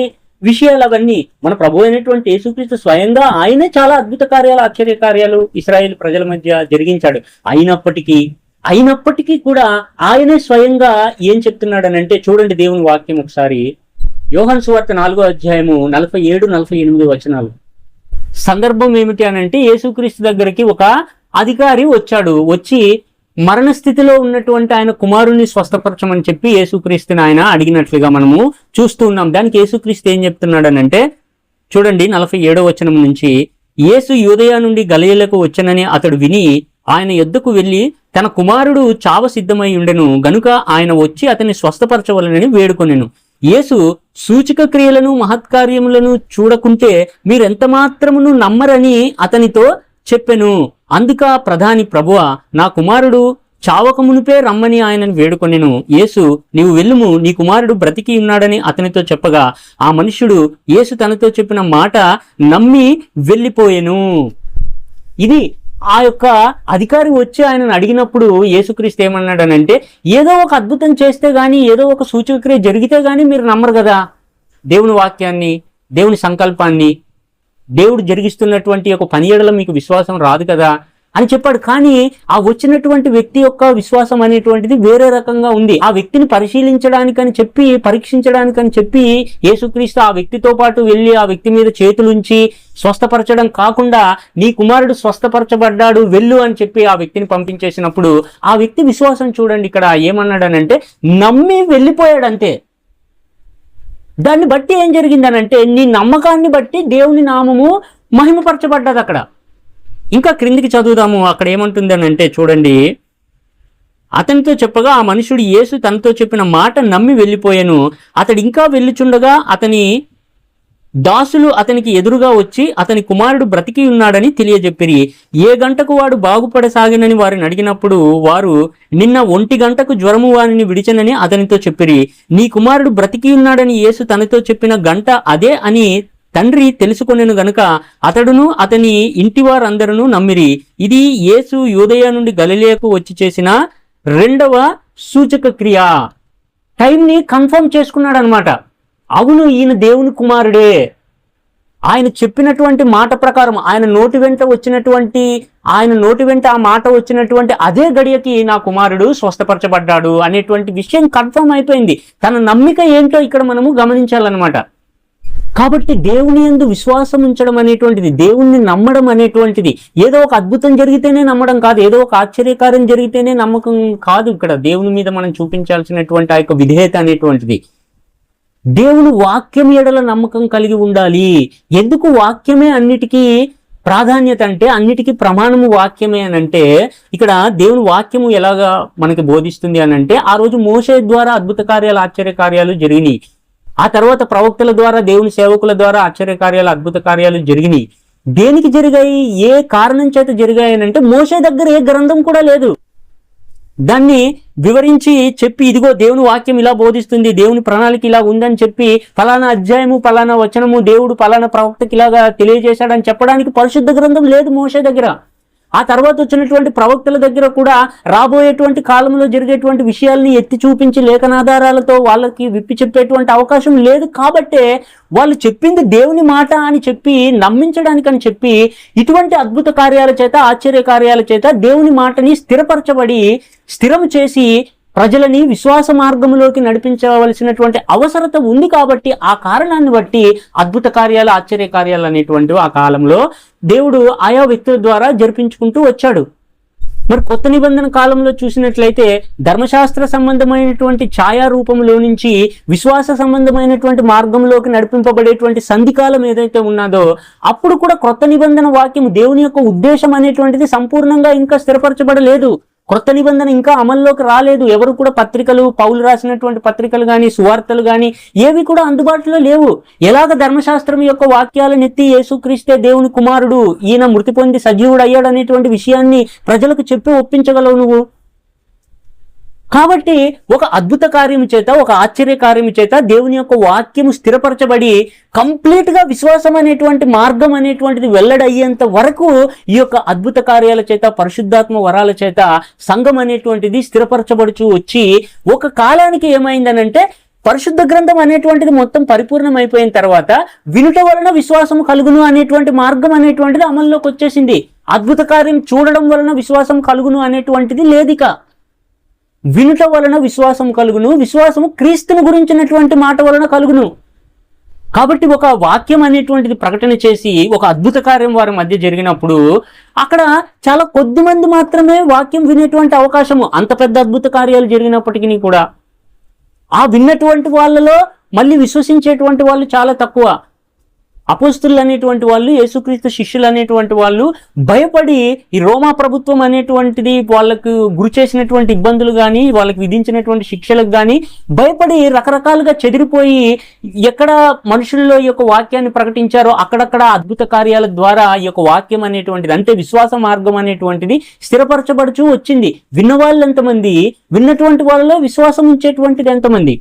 విషయాలు అవన్నీ. మన ప్రభు అయినటువంటి యేసుక్రీస్తు స్వయంగా ఆయనే చాలా అద్భుత కార్యాలు, ఆశ్చర్య కార్యాలు ఇశ్రాయేలు ప్రజల మధ్య జరిగించాడు. అయినప్పటికీ కూడా ఆయనే స్వయంగా ఏం చెప్తున్నాడనంటే, చూడండి దేవుని వాక్యం ఒకసారి, యోహాను సువార్త 4వ అధ్యాయము 47-48 వచనాలు. సందర్భం ఏమిటి అనంటే, యేసుక్రీస్తు దగ్గరికి ఒక అధికారి వచ్చి మరణ స్థితిలో ఉన్నటువంటి ఆయన కుమారుణ్ణి స్వస్థపరచమని చెప్పి యేసుక్రీస్తుని ఆయన అడిగినట్లుగా మనము చూస్తూ ఉన్నాం. దానికి యేసుక్రీస్తు ఏం చెప్తున్నాడనంటే, చూడండి 47వ వచనం నుంచి, యేసు యూదయ నుండి గలిలయకు వచ్చనని అతడు విని ఆయన యొద్దకు వెళ్లి తన కుమారుడు చావ సిద్ధమై ఉండెను గనుక ఆయన వచ్చి అతన్ని స్వస్థపరచవలనని వేడుకొనెను. యేసు సూచక క్రియలను, మహత్కార్యములను చూడకుంటే మీరెంత మాత్రమును నమ్మరని అతనితో చెప్పెను. అందుక ప్రధాని, ప్రభువా, నా కుమారుడు చావకమునుపే రమ్మని ఆయనను వేడుకొనెను. యేసు, నీవు వెళ్ళుము, నీ కుమారుడు బ్రతికి ఉన్నాడని అతనితో చెప్పగా ఆ మనుష్యుడు యేసు తనతో చెప్పిన మాట నమ్మి వెళ్ళిపోయెను. ఇది ఆ యొక్క అధికారి వచ్చి ఆయనను అడిగినప్పుడు యేసుక్రీస్తు ఏమన్నాడనంటే, ఏదో ఒక అద్భుతం చేస్తే గానీ, ఏదో ఒక సూచక్రియ జరిగితే గానీ మీరు నమ్మరు కదా దేవుని వాక్యాన్ని, దేవుని సంకల్పాన్ని. దేవుడు జరిగిస్తున్నటువంటి ఒక పని ఎడల మీకు విశ్వాసం రాదు కదా. అని చెప్పాడు. కానీ ఆ వచ్చినటువంటి వ్యక్తి యొక్క విశ్వాసం అనేటువంటిది వేరే రకంగా ఉంది. ఆ వ్యక్తిని పరిశీలించడానికని చెప్పి, పరీక్షించడానికని చెప్పి యేసుక్రీస్తు ఆ వ్యక్తితో పాటు వెళ్ళి ఆ వ్యక్తి మీద చేతులుంచి స్వస్థపరచడం కాకుండా, నీ కుమారుడు స్వస్థపరచబడ్డాడు, వెళ్ళు అని చెప్పి ఆ వ్యక్తిని పంపించేసినప్పుడు ఆ వ్యక్తి విశ్వాసం చూడండి ఇక్కడ ఏమన్నాడనంటే నమ్మి వెళ్ళిపోయాడు అంతే. దాన్ని బట్టి ఏం జరిగిందనంటే నీ నమ్మకాన్ని బట్టి దేవుని నామము మహిమపరచబడ్డది అక్కడ. ఇంకా క్రిందికి చదువుదాము. అక్కడ ఏమంటుంది అని అంటే చూడండి, అతనితో చెప్పగా ఆ మనుషుడు యేసు తనతో చెప్పిన మాట నమ్మి వెళ్ళిపోయాను. అతడు ఇంకా వెళ్ళుచుండగా అతని దాసులు అతనికి ఎదురుగా వచ్చి అతని కుమారుడు బ్రతికి ఉన్నాడని తెలియజెప్పిరి. ఏ గంటకు వాడు బాగుపడసాగినని వారిని అడిగినప్పుడు వారు నిన్న 1 గంటకు జ్వరము వారిని విడిచనని అతనితో చెప్పిరి. నీ కుమారుడు బ్రతికి ఉన్నాడని యేసు తనతో చెప్పిన గంట అదే అని తండ్రి తెలుసుకొనెను గనుక అతడును అతని ఇంటి వారందరూ నమ్మిరి. ఇది యేసు యూదయ నుండి గలిలయకు వచ్చి చేసిన 2వ సూచక క్రియ. టైంని కన్ఫర్మ్ చేసుకున్నాడు అనమాట. అవును, ఈయన దేవుని కుమారుడే. ఆయన చెప్పినటువంటి మాట ప్రకారం ఆయన నోటి వెంట ఆ మాట వచ్చినటువంటి అదే గడియకి నా కుమారుడు స్వస్థపరచబడ్డాడు అనేటువంటి విషయం కన్ఫర్మ్ అయిపోయింది. తన నమ్మిక ఏంటో ఇక్కడ మనము గమనించాలన్నమాట. కాబట్టి దేవుని యందు విశ్వాసం ఉంచడం అనేటువంటిది, దేవుణ్ణి నమ్మడం అనేటువంటిది ఏదో ఒక అద్భుతం జరిగితేనే నమ్మడం కాదు, ఏదో ఒక ఆశ్చర్యకార్యం జరిగితేనే నమ్మకం కాదు. ఇక్కడ దేవుని మీద మనం చూపించాల్సినటువంటి ఆ యొక్క విధేయత అనేటువంటిది దేవుని వాక్యం ఎడల నమ్మకం కలిగి ఉండాలి. ఎందుకు వాక్యమే అన్నిటికీ ప్రాధాన్యత అంటే, అన్నిటికీ ప్రమాణము వాక్యమే అని అంటే, ఇక్కడ దేవుని వాక్యము ఎలాగా మనకి బోధిస్తుంది అని అంటే, ఆ రోజు మోషే ద్వారా అద్భుత కార్యాలు ఆశ్చర్య కార్యాలు జరిగినాయి. ఆ తర్వాత ప్రవక్తల ద్వారా దేవుని సేవకుల ద్వారా ఆశ్చర్య కార్యాలు అద్భుత కార్యాలు జరిగినాయి. దేనికి జరిగాయి, ఏ కారణం చేత జరిగాయి అని అంటే, మోషే దగ్గర ఏ గ్రంథం కూడా లేదు. దాన్ని వివరించి చెప్పి ఇదిగో దేవుని వాక్యం ఇలా బోధిస్తుంది, దేవుని ప్రణాళిక ఇలా ఉందని చెప్పి ఫలానా అధ్యాయము ఫలానా వచనము దేవుడు ఫలానా ప్రవక్తకి ఇలాగా తెలియజేశాడని చెప్పడానికి పరిశుద్ధ గ్రంథం లేదు మోషే దగ్గర. ఆ తర్వాత వచ్చినటువంటి ప్రవక్తల దగ్గర కూడా రాబోయేటువంటి కాలంలో జరిగేటువంటి విషయాల్ని ఎత్తి చూపించి లేఖనాధారాలతో వాళ్ళకి విప్పి చెప్పేటువంటి అవకాశం లేదు. కాబట్టే వాళ్ళు చెప్పింది దేవుని మాట అని చెప్పి నమ్మించడానికని చెప్పి ఇటువంటి అద్భుత కార్యాల చేత ఆశ్చర్య కార్యాల చేత దేవుని మాటని స్థిరం చేసి ప్రజలని విశ్వాస మార్గంలోకి నడిపించవలసినటువంటి అవసరత ఉంది. కాబట్టి ఆ కారణాన్ని బట్టి అద్భుత కార్యాలు ఆశ్చర్య కార్యాలు అనేటువంటివి ఆ కాలంలో దేవుడు ఆయా వ్యక్తుల ద్వారా జరిపించుకుంటూ వచ్చాడు. మరి కొత్త నిబంధన కాలంలో చూసినట్లయితే ధర్మశాస్త్ర సంబంధమైనటువంటి ఛాయా రూపంలో నుంచి విశ్వాస సంబంధమైనటువంటి మార్గంలోకి నడిపింపబడేటువంటి సంధికాలం ఏదైతే ఉన్నదో అప్పుడు కూడా కొత్త నిబంధన వాక్యం దేవుని యొక్క ఉద్దేశం అనేటువంటిది సంపూర్ణంగా ఇంకా స్థిరపరచబడలేదు. కొత్త నిబంధన ఇంకా అమల్లోకి రాలేదు. ఎవరు కూడా పత్రికలు, పౌలు రాసినటువంటి పత్రికలు కానీ సువార్తలు కానీ ఏవి కూడా అందుబాటులో లేవు. ఎలాగ ధర్మశాస్త్రం యొక్క వాక్యాలను ఎత్తి యేసుక్రీస్తే దేవుని కుమారుడు, ఈయన మృతి పొంది సజీవుడు అయ్యాడు అనేటువంటి విషయాన్ని ప్రజలకు చెప్పి ఒప్పించగలవు నువ్వు? కాబట్టి ఒక అద్భుత కార్యము చేత, ఒక ఆశ్చర్య కార్యము చేత దేవుని యొక్క వాక్యము స్థిరపరచబడి కంప్లీట్ గా విశ్వాసం అనేటువంటి మార్గం అనేటువంటిది వెల్లడయ్యేంత వరకు ఈ యొక్క అద్భుత కార్యాల చేత, పరిశుద్ధాత్మ వరాల చేత సంఘం అనేటువంటిది స్థిరపరచబడుచు వచ్చి ఒక కాలానికి ఏమైందనంటే పరిశుద్ధ గ్రంథం అనేటువంటిది మొత్తం పరిపూర్ణమైపోయిన తర్వాత వినుట వలన విశ్వాసం కలుగును అనేటువంటి మార్గం అనేటువంటిది అమల్లోకి వచ్చేసింది. అద్భుత కార్యం చూడడం వలన విశ్వాసం కలుగును అనేటువంటిది లేదిక. వినుట వలన విశ్వాసం కలుగును, విశ్వాసము క్రీస్తుని గురించినటువంటి మాట వలన కలుగును. కాబట్టి ఒక వాక్యం అనేటువంటిది ప్రకటన చేసి ఒక అద్భుత కార్యం వారి మధ్య జరిగినప్పుడు అక్కడ చాలా కొద్ది మంది మాత్రమే వాక్యం వినేటువంటి అవకాశము. అంత పెద్ద అద్భుత కార్యాలు జరిగినప్పటికీ కూడా ఆ విన్నటువంటి వాళ్ళలో మళ్ళీ విశ్వసించేటువంటి వాళ్ళు చాలా తక్కువ. అపోస్తులు అనేటువంటి వాళ్ళు, యేసుక్రీస్తు శిష్యులు అనేటువంటి వాళ్ళు భయపడి ఈ రోమా ప్రభుత్వం అనేటువంటిది వాళ్ళకు గురి చేసినటువంటి ఇబ్బందులు కానీ, వాళ్ళకి విధించినటువంటి శిక్షలకు కానీ భయపడి రకరకాలుగా చెదిరిపోయి ఎక్కడ మనుషుల్లో ఈ యొక్క వాక్యాన్ని ప్రకటించారో అక్కడక్కడ అద్భుత కార్యాల ద్వారా ఈ యొక్క వాక్యం అనేటువంటిది, అంటే విశ్వాస మార్గం అనేటువంటిది స్థిరపరచబడుచూ వచ్చింది. విన్న వాళ్ళు ఎంతమంది, విన్నటువంటి వాళ్ళలో విశ్వాసం ఉంచేటువంటిది ఎంతమంది?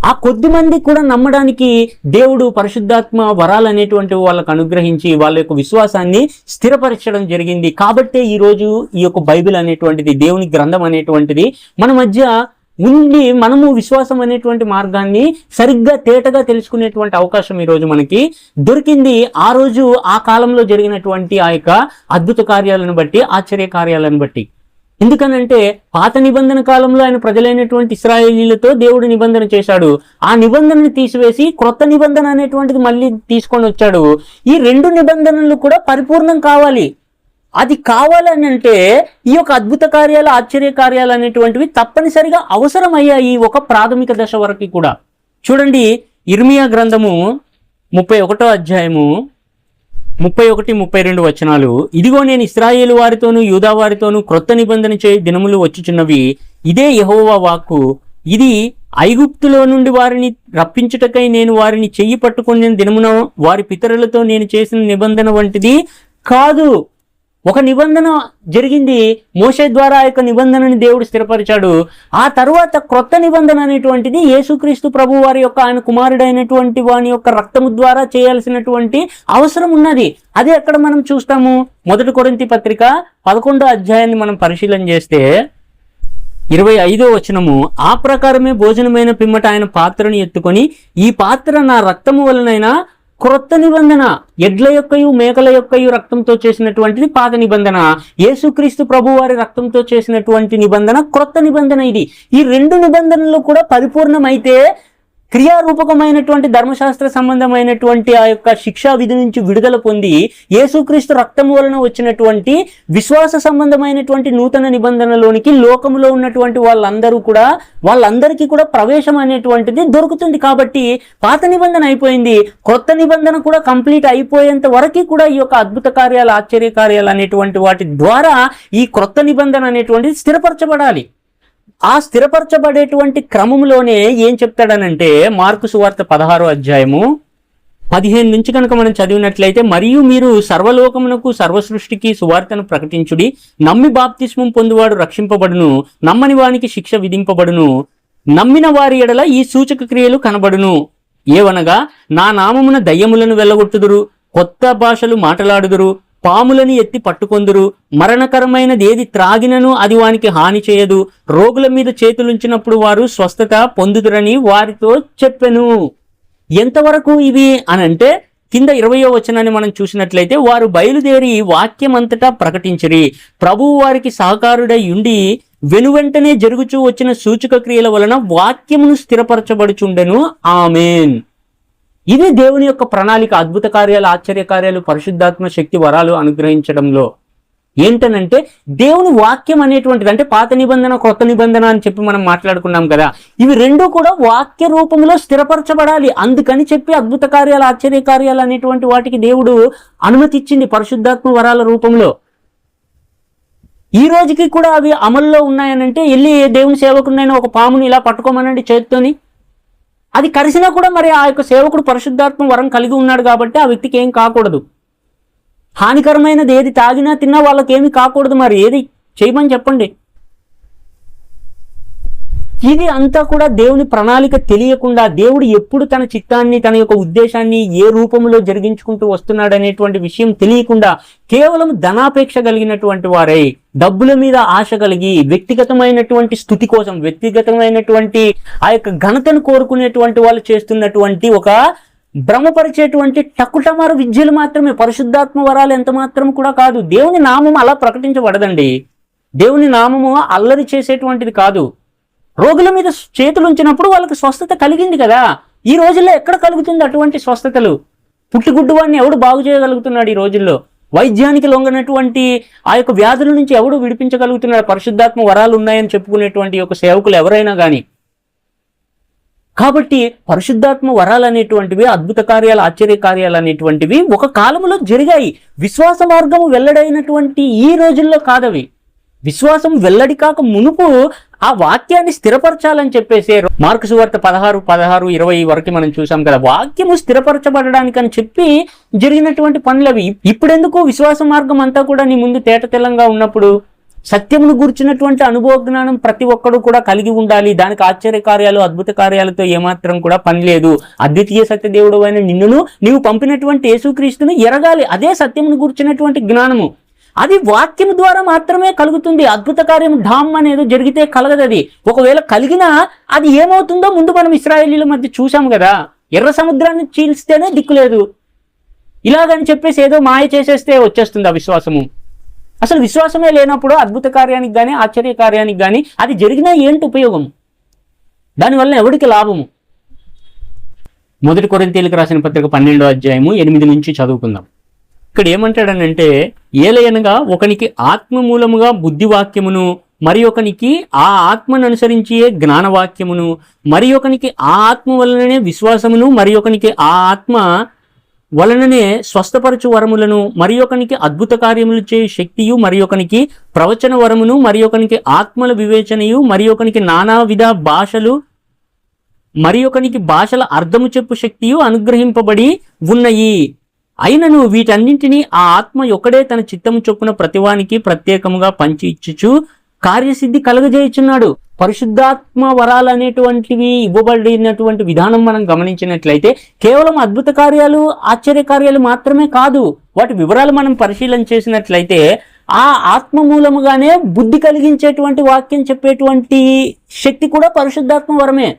ఆ కొద్ది మంది కూడా నమ్మడానికి దేవుడు పరిశుద్ధాత్మ వరాలు అనేటువంటివి వాళ్ళకు అనుగ్రహించి వాళ్ళ యొక్క విశ్వాసాన్ని స్థిరపరచడం జరిగింది. కాబట్టే ఈరోజు ఈ యొక్క బైబిల్ అనేటువంటిది, దేవుని గ్రంథం అనేటువంటిది మన మధ్య ఉండి మనము విశ్వాసం అనేటువంటి మార్గాన్ని సరిగ్గా తేటగా తెలుసుకునేటువంటి అవకాశం ఈరోజు మనకి దొరికింది. ఆ రోజు ఆ కాలంలో జరిగినటువంటి ఆ యొక్క అద్భుత కార్యాలను బట్టి, ఆశ్చర్య కార్యాలను బట్టి. ఎందుకనంటే పాత నిబంధన కాలంలో ఆయన ప్రజలైనటువంటి ఇశ్రాయేలీలతో దేవుడు నిబంధన చేశాడు. ఆ నిబంధనని తీసివేసి క్రొత్త నిబంధన అనేటువంటిది మళ్ళీ తీసుకొని వచ్చాడు. ఈ రెండు నిబంధనలు కూడా పరిపూర్ణం కావాలి. అది కావాలని అంటే ఈ యొక్క అద్భుత కార్యాలు, ఆశ్చర్య కార్యాలు అనేటువంటివి తప్పనిసరిగా అవసరమయ్యాయి ఒక ప్రాథమిక దశ వరకు కూడా. చూడండి, ఇర్మియా గ్రంథము 31వ అధ్యాయము 31-32 వచనాలు. ఇదిగో నేను ఇశ్రాయేలు వారితోనూ యూదా వారితోనూ క్రొత్త నిబంధన చేయ దినములు వచ్చుచున్నవి, ఇదే యెహోవా వాక్కు. ఇది ఐగుప్తులో నుండి వారిని రప్పించుటకై నేను వారిని చెయ్యి పట్టుకుని దినమున వారి పితరులతో నేను చేసిన నిబంధన వంటిది కాదు. ఒక నిబంధన జరిగింది, మోషే ద్వారా ఆ యొక్క నిబంధనని దేవుడు స్థిరపరిచాడు. ఆ తరువాత క్రొత్త నిబంధన అనేటువంటిది యేసుక్రీస్తు ప్రభు వారి యొక్క ఆయన కుమారుడైనటువంటి వాని యొక్క రక్తము ద్వారా చేయాల్సినటువంటి అవసరం ఉన్నది. అదే అక్కడ మనం చూస్తాము. 1 కొరింథీ పత్రిక 11వ అధ్యాయాన్ని మనం పరిశీలన చేస్తే 25వ వచనము, ఆ ప్రకారమే భోజనమైన పిమ్మట ఆయన పాత్రను ఎత్తుకొని, ఈ పాత్ర నా రక్తము వలనైనా క్రొత్త నిబంధన, ఎడ్ల యొక్కయు మేకల యొక్కయు రక్తంతో చేసినటువంటిది పాత నిబంధన, యేసుక్రీస్తు ప్రభు వారి రక్తంతో చేసినటువంటి నిబంధన క్రొత్త నిబంధన. ఇది ఈ రెండు నిబంధనలు కూడా పరిపూర్ణమైతే క్రియారూపకమైనటువంటి ధర్మశాస్త్ర సంబంధమైనటువంటి ఆ యొక్క శిక్షా విధి నుంచి విడుదల పొంది యేసుక్రీస్తు రక్తము వలన వచ్చినటువంటి విశ్వాస సంబంధమైనటువంటి నూతన నిబంధనలోనికి లోకములో ఉన్నటువంటి వాళ్ళందరికీ కూడా ప్రవేశం అనేటువంటిది దొరుకుతుంది. కాబట్టి పాత నిబంధన అయిపోయింది, క్రొత్త నిబంధన కూడా కంప్లీట్ అయిపోయేంత వరకు కూడా ఈ యొక్క అద్భుత కార్యాలు, ఆశ్చర్య కార్యాలు అనేటువంటి వాటి ద్వారా ఈ క్రొత్త నిబంధన అనేటువంటిది స్థిరపరచబడాలి. ఆ స్థిరపరచబడేటువంటి క్రమంలోనే ఏం చెప్తాడనంటే మార్కు సువార్త 16వ అధ్యాయము 15 నుంచి కనుక మనం చదివినట్లయితే, మరియు మీరు సర్వలోకమునకు సర్వ సృష్టికి సువార్తను ప్రకటించుడి, నమ్మి బాప్తిస్మం పొందువాడు రక్షింపబడును, నమ్మని వానికి శిక్ష విధింపబడును, నమ్మిన వారి ఎడల ఈ సూచక క్రియలు కనబడును. ఏవనగా నా నామమున దయ్యములను వెళ్ళగొట్టుదురు, కొత్త భాషలు మాట్లాడుదురు, పాములని ఎత్తి పట్టుకొందురు, మరణకరమైనది ఏది త్రాగినను అది వానికి హాని చేయదు, రోగుల మీద చేతులుంచినప్పుడు వారు స్వస్థత పొందుదురని వారితో చెప్పెను. ఎంతవరకు ఇవి అనంటే కింద 20వ వచనాన్ని మనం చూసినట్లయితే, వారు బయలుదేరి వాక్యమంతటా ప్రకటించిరి, ప్రభువు వారికి సహకారుడై ఉండి వెనువెంటనే జరుగుచూ వచ్చిన సూచక క్రియల వలన వాక్యమును స్థిరపరచబడుచుండెను. ఆమేన్. ఇది దేవుని యొక్క ప్రణాళిక. అద్భుత కార్యాలు, ఆశ్చర్య కార్యాలు, పరిశుద్ధాత్మ శక్తి వరాలు అనుగ్రహించడంలో ఏంటనంటే దేవుని వాక్యం అనేటువంటిది, అంటే పాత నిబంధన, క్రొత్త నిబంధన అని చెప్పి మనం మాట్లాడుకున్నాం కదా, ఇవి రెండు కూడా వాక్య రూపంలో స్థిరపరచబడాలి. అందుకని చెప్పి అద్భుత కార్యాలు, ఆశ్చర్య కార్యాలు అనేటువంటి వాటికి దేవుడు అనుమతి ఇచ్చింది పరిశుద్ధాత్మ వరాల రూపంలో. ఈ రోజుకి కూడా అవి అమల్లో ఉన్నాయనంటే, వెళ్ళి దేవుని సేవకునైనా ఒక పాముని ఇలా పట్టుకోమనండి చేత్తోని, అది కరిసినా కూడా మరి ఆ యొక్క సేవకుడు పరిశుద్ధాత్మ వరం కలిగి ఉన్నాడు కాబట్టి ఆ వ్యక్తికి ఏం కాకూడదు. హానికరమైనది ఏది తాగినా తిన్నా వాళ్ళకి ఏమి కాకూడదు. మరి ఏది చేయమని చెప్పండి. ఇది అంతా కూడా దేవుని ప్రణాళిక తెలియకుండా దేవుడు ఎప్పుడు తన చిత్తాన్ని, తన యొక్క ఉద్దేశాన్ని ఏ రూపంలో జరిగించుకుంటూ వస్తున్నాడు అనేటువంటి విషయం తెలియకుండా కేవలం ధనాపేక్ష కలిగినటువంటి వారై, డబ్బుల మీద ఆశ కలిగి, వ్యక్తిగతమైనటువంటి స్థుతి కోసం, వ్యక్తిగతమైనటువంటి ఆ యొక్క ఘనతను కోరుకునేటువంటి వాళ్ళు చేస్తున్నటువంటి ఒక భ్రమపరిచేటువంటి టక్కుటమారు విద్యలు మాత్రమే. పరిశుద్ధాత్మ వరాలు ఎంత మాత్రం కూడా కాదు. దేవుని నామము అలా ప్రకటించబడదండి. దేవుని నామము అల్లరి చేసేటువంటిది కాదు. రోగుల మీద చేతులు ఉంచినప్పుడు వాళ్ళకి స్వస్థత కలిగింది కదా. ఈ రోజుల్లో ఎక్కడ కలుగుతుంది అటువంటి స్వస్థతలు? పుట్టుగుడ్డు వాడిని ఎవడు బాగు చేయగలుగుతున్నాడు ఈ రోజుల్లో? వైద్యానికి లొంగనటువంటి ఆ యొక్క వ్యాధుల నుంచి ఎవడు విడిపించగలుగుతున్నాడు? పరిశుద్ధాత్మ వరాలు ఉన్నాయని చెప్పుకునేటువంటి యొక్క సేవకులు ఎవరైనా కానీ. కాబట్టి పరిశుద్ధాత్మ వరాలు అనేటువంటివి, అద్భుత కార్యాలు, ఆశ్చర్య కార్యాలు అనేటువంటివి ఒక కాలంలో జరిగాయి. విశ్వాస మార్గము వెల్లడైనటువంటి ఈ రోజుల్లో కాదవి. విశ్వాసం వెల్లడి కాక మునుపు ఆ వాక్యాన్ని స్థిరపరచాలని చెప్పేసి మార్కు సువార్త 16-20 వరకు మనం చూసాం కదా. వాక్యము స్థిరపరచబడడానికి అని చెప్పి జరిగినటువంటి పనులవి. ఇప్పుడెందుకు విశ్వాస మార్గం అంతా కూడా నీ ముందు తేట తెల్లంగా ఉన్నప్పుడు సత్యమును గుర్చినటువంటి అనుభవ జ్ఞానం ప్రతి ఒక్కడు కూడా కలిగి ఉండాలి. దానికి ఆశ్చర్య కార్యాలు, అద్భుత కార్యాలతో ఏమాత్రం కూడా పని లేదు. అద్వితీయ సత్యదేవుడు అయిన నిన్నును, నీవు పంపినటువంటి యేసుక్రీస్తును ఎరగాలి. అదే సత్యమును గుర్చినటువంటి జ్ఞానము. అది వాక్యం ద్వారా మాత్రమే కలుగుతుంది. అద్భుత కార్యం ఢామ్ అనేది జరిగితే కలగదు. అది ఒకవేళ కలిగినా అది ఏమవుతుందో ముందు మనం ఇశ్రాయేలీల మధ్య చూసాం కదా. ఎర్ర సముద్రాన్ని చీల్స్తేనే దిక్కులేదు. ఇలాగని చెప్పేసి ఏదో మాయ చేసేస్తే వచ్చేస్తుంది ఆ విశ్వాసము. అసలు విశ్వాసమే లేనప్పుడు అద్భుత కార్యానికి కానీ ఆశ్చర్య కార్యానికి కానీ అది జరిగినా ఏంటి ఉపయోగం? దానివల్ల ఎవరికి లాభము? 1 కొరింథీయులకు రాసిన పత్రిక 12వ అధ్యాయము 8 నుంచి చదువుకుందాం. ఇక్కడ ఏమంటాడనంటే, ఏలయనగా ఒకనికి ఆత్మ మూలముగా బుద్ధివాక్యమును, మరి ఒకనికి ఆ ఆత్మను అనుసరించే జ్ఞానవాక్యమును, మరి ఒకనికి ఆ ఆత్మ వలననే విశ్వాసమును, మరి ఒకనికి ఆ ఆత్మ వలననే స్వస్థపరచు వరములను, మరి ఒకనికి అద్భుత కార్యములు చేయు శక్తియు, మరి ఒకనికి ప్రవచన వరమును, మరి ఒకనికి ఆత్మల వివేచనయు, మరి ఒకనికి నానావిధ భాషలు, మరి ఒకనికి భాషల అర్థము చెప్పు శక్తియు అనుగ్రహింపబడి ఉన్నాయి. అయినను వీటన్నింటినీ ఆ ఆత్మ ఒక్కడే తన చిత్తము చొప్పున ప్రతివానికి ప్రత్యేకముగా పంచి ఇచ్చుచు కార్యసిద్ధి కలుగజేయుచున్నాడు. పరిశుద్ధాత్మ వరాలు అనేటువంటివి ఇవ్వబడినటువంటి విధానం మనం గమనించినట్లయితే కేవలం అద్భుత కార్యాలు ఆశ్చర్య కార్యాలు మాత్రమే కాదు. వాటి వివరాలు మనం పరిశీలన చేసినట్లయితే ఆ ఆత్మ మూలముగానే బుద్ధి కలిగించేటువంటి వాక్యం చెప్పేటువంటి శక్తి కూడా పరిశుద్ధాత్మ వరమే.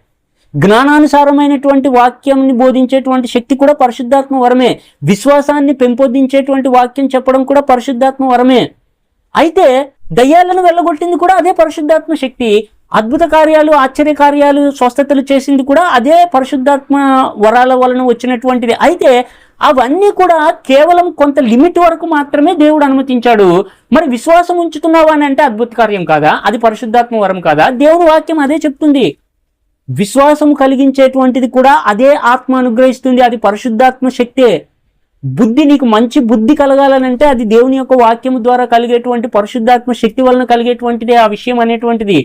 జ్ఞానానుసారమైనటువంటి వాక్యాన్ని బోధించేటువంటి శక్తి కూడా పరిశుద్ధాత్మ వరమే. విశ్వాసాన్ని పెంపొందించేటువంటి వాక్యం చెప్పడం కూడా పరిశుద్ధాత్మ వరమే. అయితే దయ్యాలను వెళ్ళగొట్టింది కూడా అదే పరిశుద్ధాత్మ శక్తి. అద్భుత కార్యాలు ఆశ్చర్య కార్యాలు స్వస్థతలు చేసింది కూడా అదే పరిశుద్ధాత్మ వరాల వలన వచ్చినటువంటిది. అయితే అవన్నీ కూడా కేవలం కొంత లిమిట్ వరకు మాత్రమే దేవుడు అనుమతించాడు. మరి విశ్వాసం ఉంచుతున్నావా అని అంటే అద్భుత కార్యం కాదా? అది పరిశుద్ధాత్మ వరం కాదా? దేవుని వాక్యం అదే చెప్తుంది. విశ్వాసం కలిగించేటువంటిది కూడా అదే ఆత్మ అనుగ్రహిస్తుంది. అది పరిశుద్ధాత్మ శక్తే. బుద్ధి, నీకు మంచి బుద్ధి కలగాలనంటే అది దేవుని యొక్క వాక్యము ద్వారా కలిగేటువంటి పరిశుద్ధాత్మ శక్తి వలన కలిగేటువంటిదే ఆ విషయం అనేటువంటిది.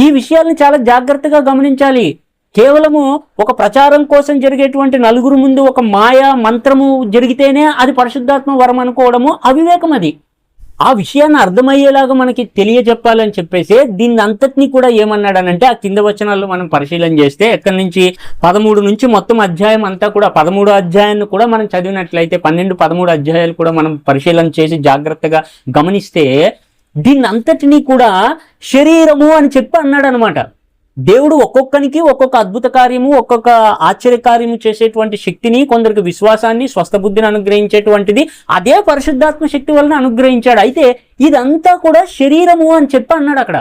ఈ విషయాలను చాలా జాగ్రత్తగా గమనించాలి. కేవలము ఒక ప్రచారం కోసం జరిగేటువంటి నలుగురు ముందు ఒక మాయ మంత్రము జరిగితేనే అది పరిశుద్ధాత్మ వరం అనుకోవడము అవివేకం. అది ఆ విషయాన్ని అర్థమయ్యేలాగా మనకి తెలియజెప్పాలని చెప్పేసి దీన్ని అంతటినీ కూడా ఏమన్నాడనంటే ఆ కింద వచనాల్లో మనం పరిశీలన చేస్తే ఎక్కడి నుంచి 13 నుంచి మొత్తం అధ్యాయం అంతా కూడా 13 అధ్యాయాన్ని కూడా మనం చదివినట్లయితే 12-13 అధ్యాయాలు కూడా మనం పరిశీలన చేసి జాగ్రత్తగా గమనిస్తే దీన్ని అంతటినీ కూడా శరీరము అని చెప్పి అన్నాడు అనమాట. దేవుడు ఒక్కొక్కనికి ఒక్కొక్క అద్భుత కార్యము ఒక్కొక్క ఆశ్చర్య కార్యము చేసేటువంటి శక్తిని, కొందరికి విశ్వాసాన్ని స్వస్థ బుద్ధిని అనుగ్రహించేటువంటిది అదే పరిశుద్ధాత్మ శక్తి వలన అనుగ్రహించాడు. అయితే ఇదంతా కూడా శరీరము అని చెప్పి అన్నాడు అక్కడ.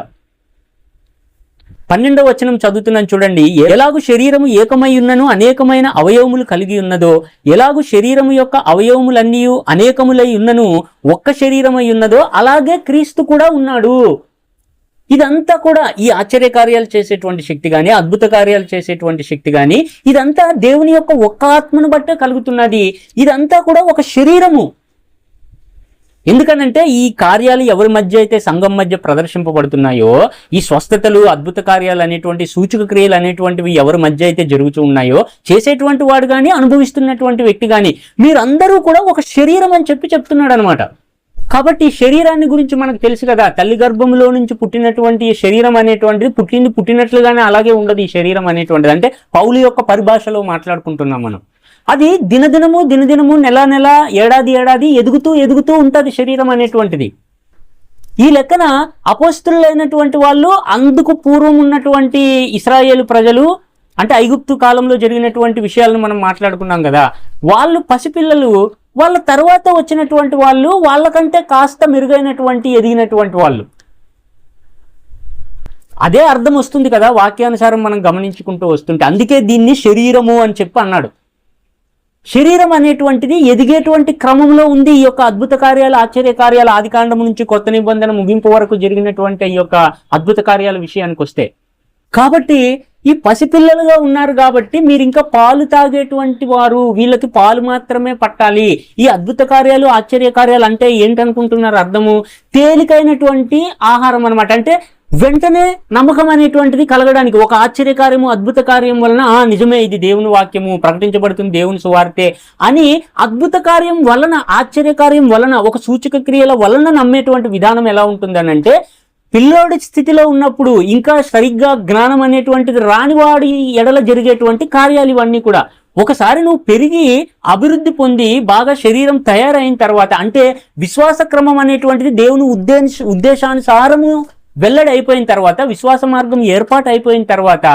12వ వచనం చదువుతున్నాను చూడండి. ఎలాగూ శరీరము ఏకమై ఉన్నను అనేకమైన అవయవములు కలిగి ఉన్నదో, ఎలాగూ శరీరము యొక్క అవయవములన్నీ అనేకములై ఉన్నను ఒక్క శరీరమై ఉన్నదో, అలాగే క్రీస్తు కూడా ఉన్నాడు. ఇదంతా కూడా ఈ ఆశ్చర్య కార్యాలు చేసేటువంటి శక్తి కానీ అద్భుత కార్యాలు చేసేటువంటి శక్తి కానీ ఇదంతా దేవుని యొక్క ఒక్క ఆత్మను బట్టే కలుగుతున్నది. ఇదంతా కూడా ఒక శరీరము. ఎందుకనంటే ఈ కార్యాలు ఎవరి మధ్య అయితే సంఘం మధ్య ప్రదర్శింపబడుతున్నాయో, ఈ స్వస్థతలు అద్భుత కార్యాలు అనేటువంటి సూచక క్రియలు అనేటువంటివి ఎవరి మధ్య అయితే జరుగుతూ ఉన్నాయో, చేసేటువంటి వాడు కానీ అనుభవిస్తున్నటువంటి వ్యక్తి కానీ మీరందరూ కూడా ఒక శరీరం అని చెప్తున్నాడు అనమాట. కాబట్టి ఈ శరీరాన్ని గురించి మనకు తెలుసు కదా. తల్లి గర్భంలో నుంచి పుట్టినటువంటి శరీరం అనేటువంటిది పుట్టినట్లుగానే అలాగే ఉండదు. ఈ శరీరం అనేటువంటిది అంటే పౌలు యొక్క పరిభాషలో మాట్లాడుకుంటున్నాం మనం. అది దినదినము నెల ఏడాది ఎదుగుతూ ఉంటుంది శరీరం అనేటువంటిది. ఈ లెక్కన అపోస్తలులైనటువంటి వాళ్ళు, అందుకు పూర్వం ఉన్నటువంటి ఇశ్రాయేలు ప్రజలు, అంటే ఐగుప్తు కాలంలో జరిగినటువంటి విషయాలను మనం మాట్లాడుకున్నాం కదా. వాళ్ళు పసిపిల్లలు, వాళ్ళ తర్వాత వచ్చినటువంటి వాళ్ళు వాళ్ళకంటే కాస్త మెరుగైనటువంటి ఎదిగినటువంటి వాళ్ళు. అదే అర్థం వస్తుంది కదా వాక్యానుసారం మనం గమనించుకుంటూ వస్తుంటే. అందుకే దీన్ని శరీరము అని చెప్పి అన్నాడు. శరీరం అనేటువంటిది ఎదిగేటువంటి క్రమంలో ఉంది. ఈ యొక్క అద్భుత కార్యాలు ఆశ్చర్య కార్యాలు ఆదికాండం నుంచి కొత్త నిబంధన ముగింపు వరకు జరిగినటువంటి ఈ యొక్క అద్భుత కార్యాల విషయానికి వస్తే, కాబట్టి ఈ పసిపిల్లలుగా ఉన్నారు కాబట్టి మీరు ఇంకా పాలు తాగేటువంటి వారు, వీళ్ళకి పాలు మాత్రమే పట్టాలి. ఈ అద్భుత కార్యాలు ఆశ్చర్య కార్యాలు అంటే ఏంటనుకుంటున్నారు అర్థము? తేలికైనటువంటి ఆహారం అనమాట. అంటే వెంటనే నమ్మకం అనేటువంటిది కలగడానికి ఒక ఆశ్చర్యకార్యము అద్భుత కార్యం వలన నిజమే ఇది దేవుని వాక్యము ప్రకటించబడుతుంది, దేవుని సువార్తే అని అద్భుత కార్యం వలన ఆశ్చర్యకార్యం వలన ఒక సూచక క్రియల వలన నమ్మేటువంటి విధానం ఎలా ఉంటుందని అంటే, పిల్లోడి స్థితిలో ఉన్నప్పుడు ఇంకా సరిగ్గా జ్ఞానం అనేటువంటిది రానివాడి ఎడల జరిగేటువంటి కార్యాలు ఇవన్నీ కూడా. ఒకసారి నువ్వు పెరిగి అభివృద్ధి పొంది బాగా శరీరం తయారైన తర్వాత, అంటే విశ్వాస క్రమం అనేటువంటిది దేవుని ఉద్దేశానుసారము వెల్లడి అయిపోయిన తర్వాత, విశ్వాస మార్గం ఏర్పాటు అయిపోయిన తర్వాత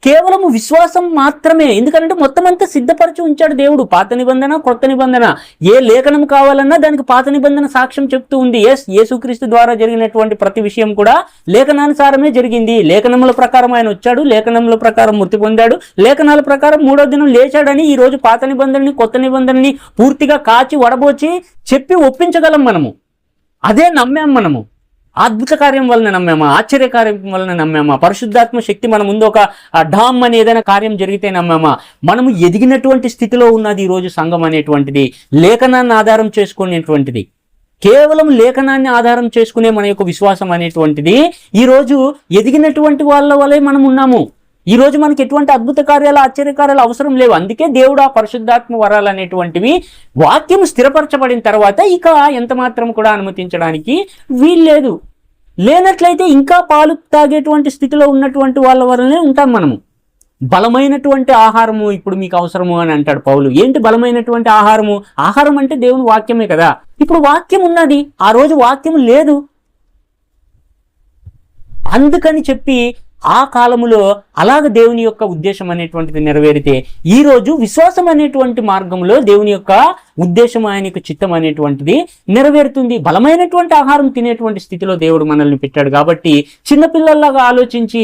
కేవలం విశ్వాసం మాత్రమే, ఎందుకంటే మొత్తం అంతా సిద్ధపరిచి ఉంచాడు దేవుడు. పాత నిబంధన, కొత్త నిబంధన, ఏ లేఖనం కావాలన్నా దానికి పాత నిబంధన సాక్ష్యం చెప్తూ ఉంది. యేసుక్రీస్తు ద్వారా జరిగినటువంటి ప్రతి విషయం కూడా లేఖనానుసారమే జరిగింది. లేఖనముల ప్రకారం ఆయన వచ్చాడు, లేఖనముల ప్రకారం మృతి పొందాడు, లేఖనాల ప్రకారం 3వ దినం లేచాడని ఈ రోజు పాత నిబంధనని కొత్త నిబంధనని పూర్తిగా కాచి వడబోచి చెప్పి ఒప్పించగలం మనము. అదే నమ్మాం మనము. అద్భుత కార్యం వలన నమ్మామా, ఆశ్చర్య కార్యం వలన నమ్మామా, పరిశుద్ధాత్మ శక్తి మన ముందు ఒక డామ్ అని ఏదైనా కార్యం జరిగితే నమ్మామా. మనము ఎదిగినటువంటి స్థితిలో ఉన్నది ఈరోజు సంఘం అనేటువంటిది, లేఖనాన్ని ఆధారం చేసుకునేటువంటిది. కేవలం లేఖనాన్ని ఆధారం చేసుకునే మన యొక్క విశ్వాసం అనేటువంటిది ఈరోజు ఎదిగినటువంటి వాళ్ళ వలె మనం ఉన్నాము. ఈ రోజు మనకి ఎటువంటి అద్భుత కార్యాలు, ఆశ్చర్య కార్యాలు అవసరం లేవు. అందుకే దేవుడు ఆ పరిశుద్ధాత్మ వరాలు అనేటువంటివి వాక్యం స్థిరపరచబడిన తర్వాత ఇక ఎంత మాత్రం కూడా అనుమతించడానికి వీల్లేదు. లేనట్లయితే ఇంకా పాలు తాగేటువంటి స్థితిలో ఉన్నటువంటి వాళ్ళ వల్లనే ఉంటాం మనము. బలమైనటువంటి ఆహారము ఇప్పుడు మీకు అవసరము అని అంటాడు పౌలు. ఏంటి బలమైనటువంటి ఆహారము? ఆహారం అంటే దేవుని వాక్యమే కదా. ఇప్పుడు వాక్యం ఉన్నది, ఆ రోజు వాక్యం లేదు. అందుకని చెప్పి ఆ కాలములో అలాగ దేవుని యొక్క ఉద్దేశం అనేటువంటిది నెరవేరితే ఈ రోజు విశ్వాసం అనేటువంటి మార్గంలో దేవుని యొక్క ఉద్దేశం, ఆయన యొక్క చిత్తం అనేటువంటిది నెరవేరుతుంది. బలమైనటువంటి ఆహారం తినేటువంటి స్థితిలో దేవుడు మనల్ని పెట్టాడు. కాబట్టి చిన్నపిల్లల్లాగా ఆలోచించి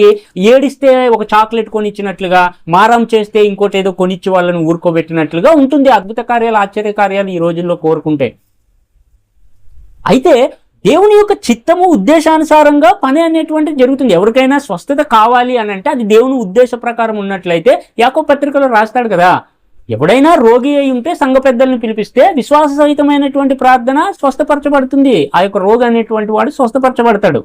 ఏడిస్తే ఒక చాక్లెట్ కొనిచ్చినట్లుగా, మారం చేస్తే ఇంకోటి ఏదో కొనిచ్చి వాళ్ళని ఊరుకోబెట్టినట్లుగా ఉంటుంది అద్భుత కార్యాలు, ఆశ్చర్య కార్యాలు ఈ రోజుల్లో కోరుకుంటే. అయితే దేవుని యొక్క చిత్తము, ఉద్దేశానుసారంగా పని అనేటువంటిది జరుగుతుంది. ఎవరికైనా స్వస్థత కావాలి అని అంటే అది దేవుని ఉద్దేశ ప్రకారం ఉన్నట్లయితే యాకోబు పత్రికలో రాస్తాడు కదా, ఎవడైనా రోగి అయి ఉంటే సంఘ పెద్దల్ని పిలిపిస్తే విశ్వాస సహితమైనటువంటి ప్రార్థన స్వస్థపరచబడుతుంది. ఆ యొక్క రోగి అనేటువంటి వాడు స్వస్థపరచబడతాడు.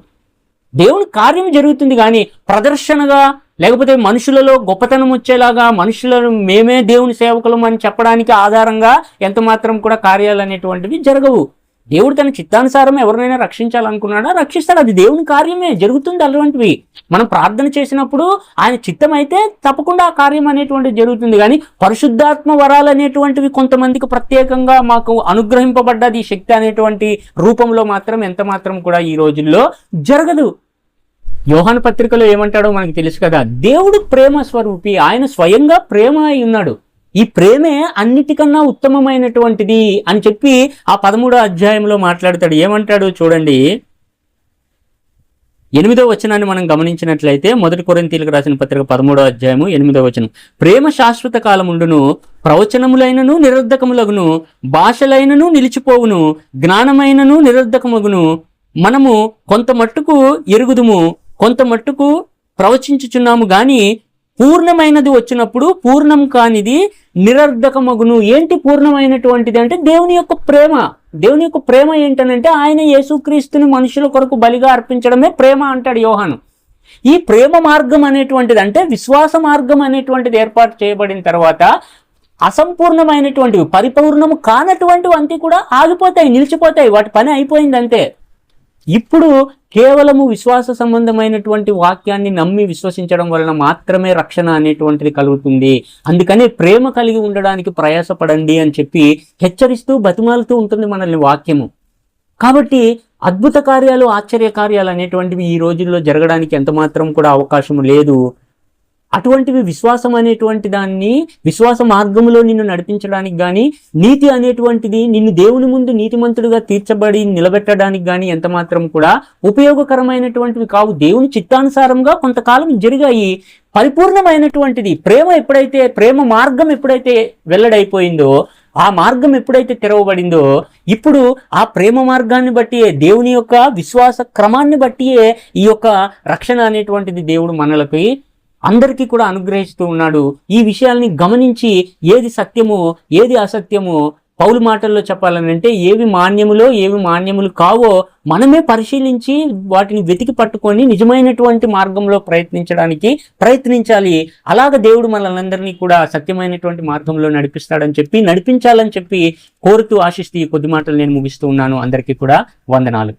దేవుని కార్యం జరుగుతుంది. కానీ ప్రదర్శనగా, లేకపోతే మనుషులలో గొప్పతనం వచ్చేలాగా, మనుషులను మేమే దేవుని సేవకులం అని చెప్పడానికి ఆధారంగా ఎంత మాత్రం కూడా కార్యాలు అనేటువంటివి జరగవు. దేవుడు తన చిత్తానుసారం ఎవరినైనా రక్షించాలనుకున్నాడా, రక్షిస్తాడు. అది దేవుని కార్యమే, జరుగుతుంది. అలాంటివి మనం ప్రార్థన చేసినప్పుడు ఆయన చిత్తం అయితే తప్పకుండా ఆ కార్యం అనేటువంటిది జరుగుతుంది. కానీ పరిశుద్ధాత్మ వరాలు అనేటువంటివి కొంతమందికి ప్రత్యేకంగా మాకు అనుగ్రహింపబడ్డది ఈ శక్తి అనేటువంటి రూపంలో మాత్రం ఎంత మాత్రం కూడా ఈ రోజుల్లో జరగదు. యోహాను పత్రికలో ఏమంటాడో మనకు తెలుసు కదా, దేవుడు ప్రేమ స్వరూపి, ఆయన స్వయంగా ప్రేమ అయి ఉన్నాడు. ఈ ప్రేమే అన్నిటికన్నా ఉత్తమమైనటువంటిది అని చెప్పి ఆ 13వ అధ్యాయంలో మాట్లాడతాడు. ఏమంటాడు చూడండి, 8వ వచనాన్ని మనం గమనించినట్లయితే, 1 కొరింథీయులకు రాసిన పత్రిక 13వ అధ్యాయము 8వ వచనం, ప్రేమ శాశ్వత కాలముండును, ప్రవచనములైనను నిరర్ధకములగును, భాషలైనను నిలిచిపోవును, జ్ఞానమైనను నిరర్ధకమగును, మనము కొంత మట్టుకు ఎరుగుదుము, కొంత మట్టుకు ప్రవచించుచున్నాము గాని పూర్ణమైనది వచ్చినప్పుడు పూర్ణం కానిది నిరర్ధకమగును. ఏంటి పూర్ణమైనటువంటిది అంటే దేవుని యొక్క ప్రేమ. దేవుని యొక్క ప్రేమ ఏంటనంటే ఆయన యేసుక్రీస్తుని మనుషుల కొరకు బలిగా అర్పించడమే ప్రేమ అంటాడు యోహాను. ఈ ప్రేమ మార్గం అనేటువంటిది, అంటే విశ్వాస మార్గం అనేటువంటిది ఏర్పాటు చేయబడిన తర్వాత అసంపూర్ణమైనటువంటివి, పరిపూర్ణము కానటువంటివి అంతే కూడా ఆగిపోతాయి, నిలిచిపోతాయి, వాటి పని అయిపోయింది అంతే. ఇప్పుడు కేవలము విశ్వాస సంబంధమైనటువంటి వాక్యాన్ని నమ్మి విశ్వసించడం వలన మాత్రమే రక్షణ అనేటువంటిది కలుగుతుంది. అందుకనే ప్రేమ కలిగి ఉండడానికి ప్రయాసపడండి అని చెప్పి హెచ్చరిస్తూ బతిమాలుతూ ఉంటుంది మనల్ని వాక్యము. కాబట్టి అద్భుత కార్యాలు, ఆశ్చర్య కార్యాలు అనేటువంటివి ఈ రోజుల్లో జరగడానికి ఎంత మాత్రం కూడా అవకాశం లేదు. అటువంటివి విశ్వాసం అనేటువంటి దాన్ని, విశ్వాస మార్గంలో నిన్ను నడిపించడానికి కానీ, నీతి అనేటువంటిది నిన్ను దేవుని ముందు నీతిమంతుడిగా తీర్చబడి నిలబెట్టడానికి కానీ ఎంత మాత్రం కూడా ఉపయోగకరమైనటువంటివి కావు. దేవుని చిత్తానుసారంగా కొంతకాలం జరిగాయి. పరిపూర్ణమైనటువంటిది ప్రేమ ఎప్పుడైతే, ప్రేమ మార్గం ఎప్పుడైతే వెల్లడైపోయిందో, ఆ మార్గం ఎప్పుడైతే తెరవబడిందో, ఇప్పుడు ఆ ప్రేమ మార్గాన్ని బట్టియే, దేవుని యొక్క విశ్వాస క్రమాన్ని బట్టియే ఈ యొక్క రక్షణ అనేటువంటిది దేవుడు మనలకి అందరికీ కూడా అనుగ్రహిస్తూ ఉన్నాడు. ఈ విషయాల్ని గమనించి ఏది సత్యమో ఏది అసత్యమో, పౌలు మాటల్లో చెప్పాలనంటే ఏవి మాన్యములో ఏవి మాన్యములు కావో మనమే పరిశీలించి వాటిని వెతికి పట్టుకొని నిజమైనటువంటి మార్గంలో ప్రయత్నించాలి. అలాగ దేవుడు మనల్ని కూడా సత్యమైనటువంటి మార్గంలో నడిపించాలని చెప్పి కోరుతూ ఆశిస్తూ ఈ కొద్ది మాటలు నేను ముగిస్తూ ఉన్నాను. అందరికీ కూడా వందనాలు.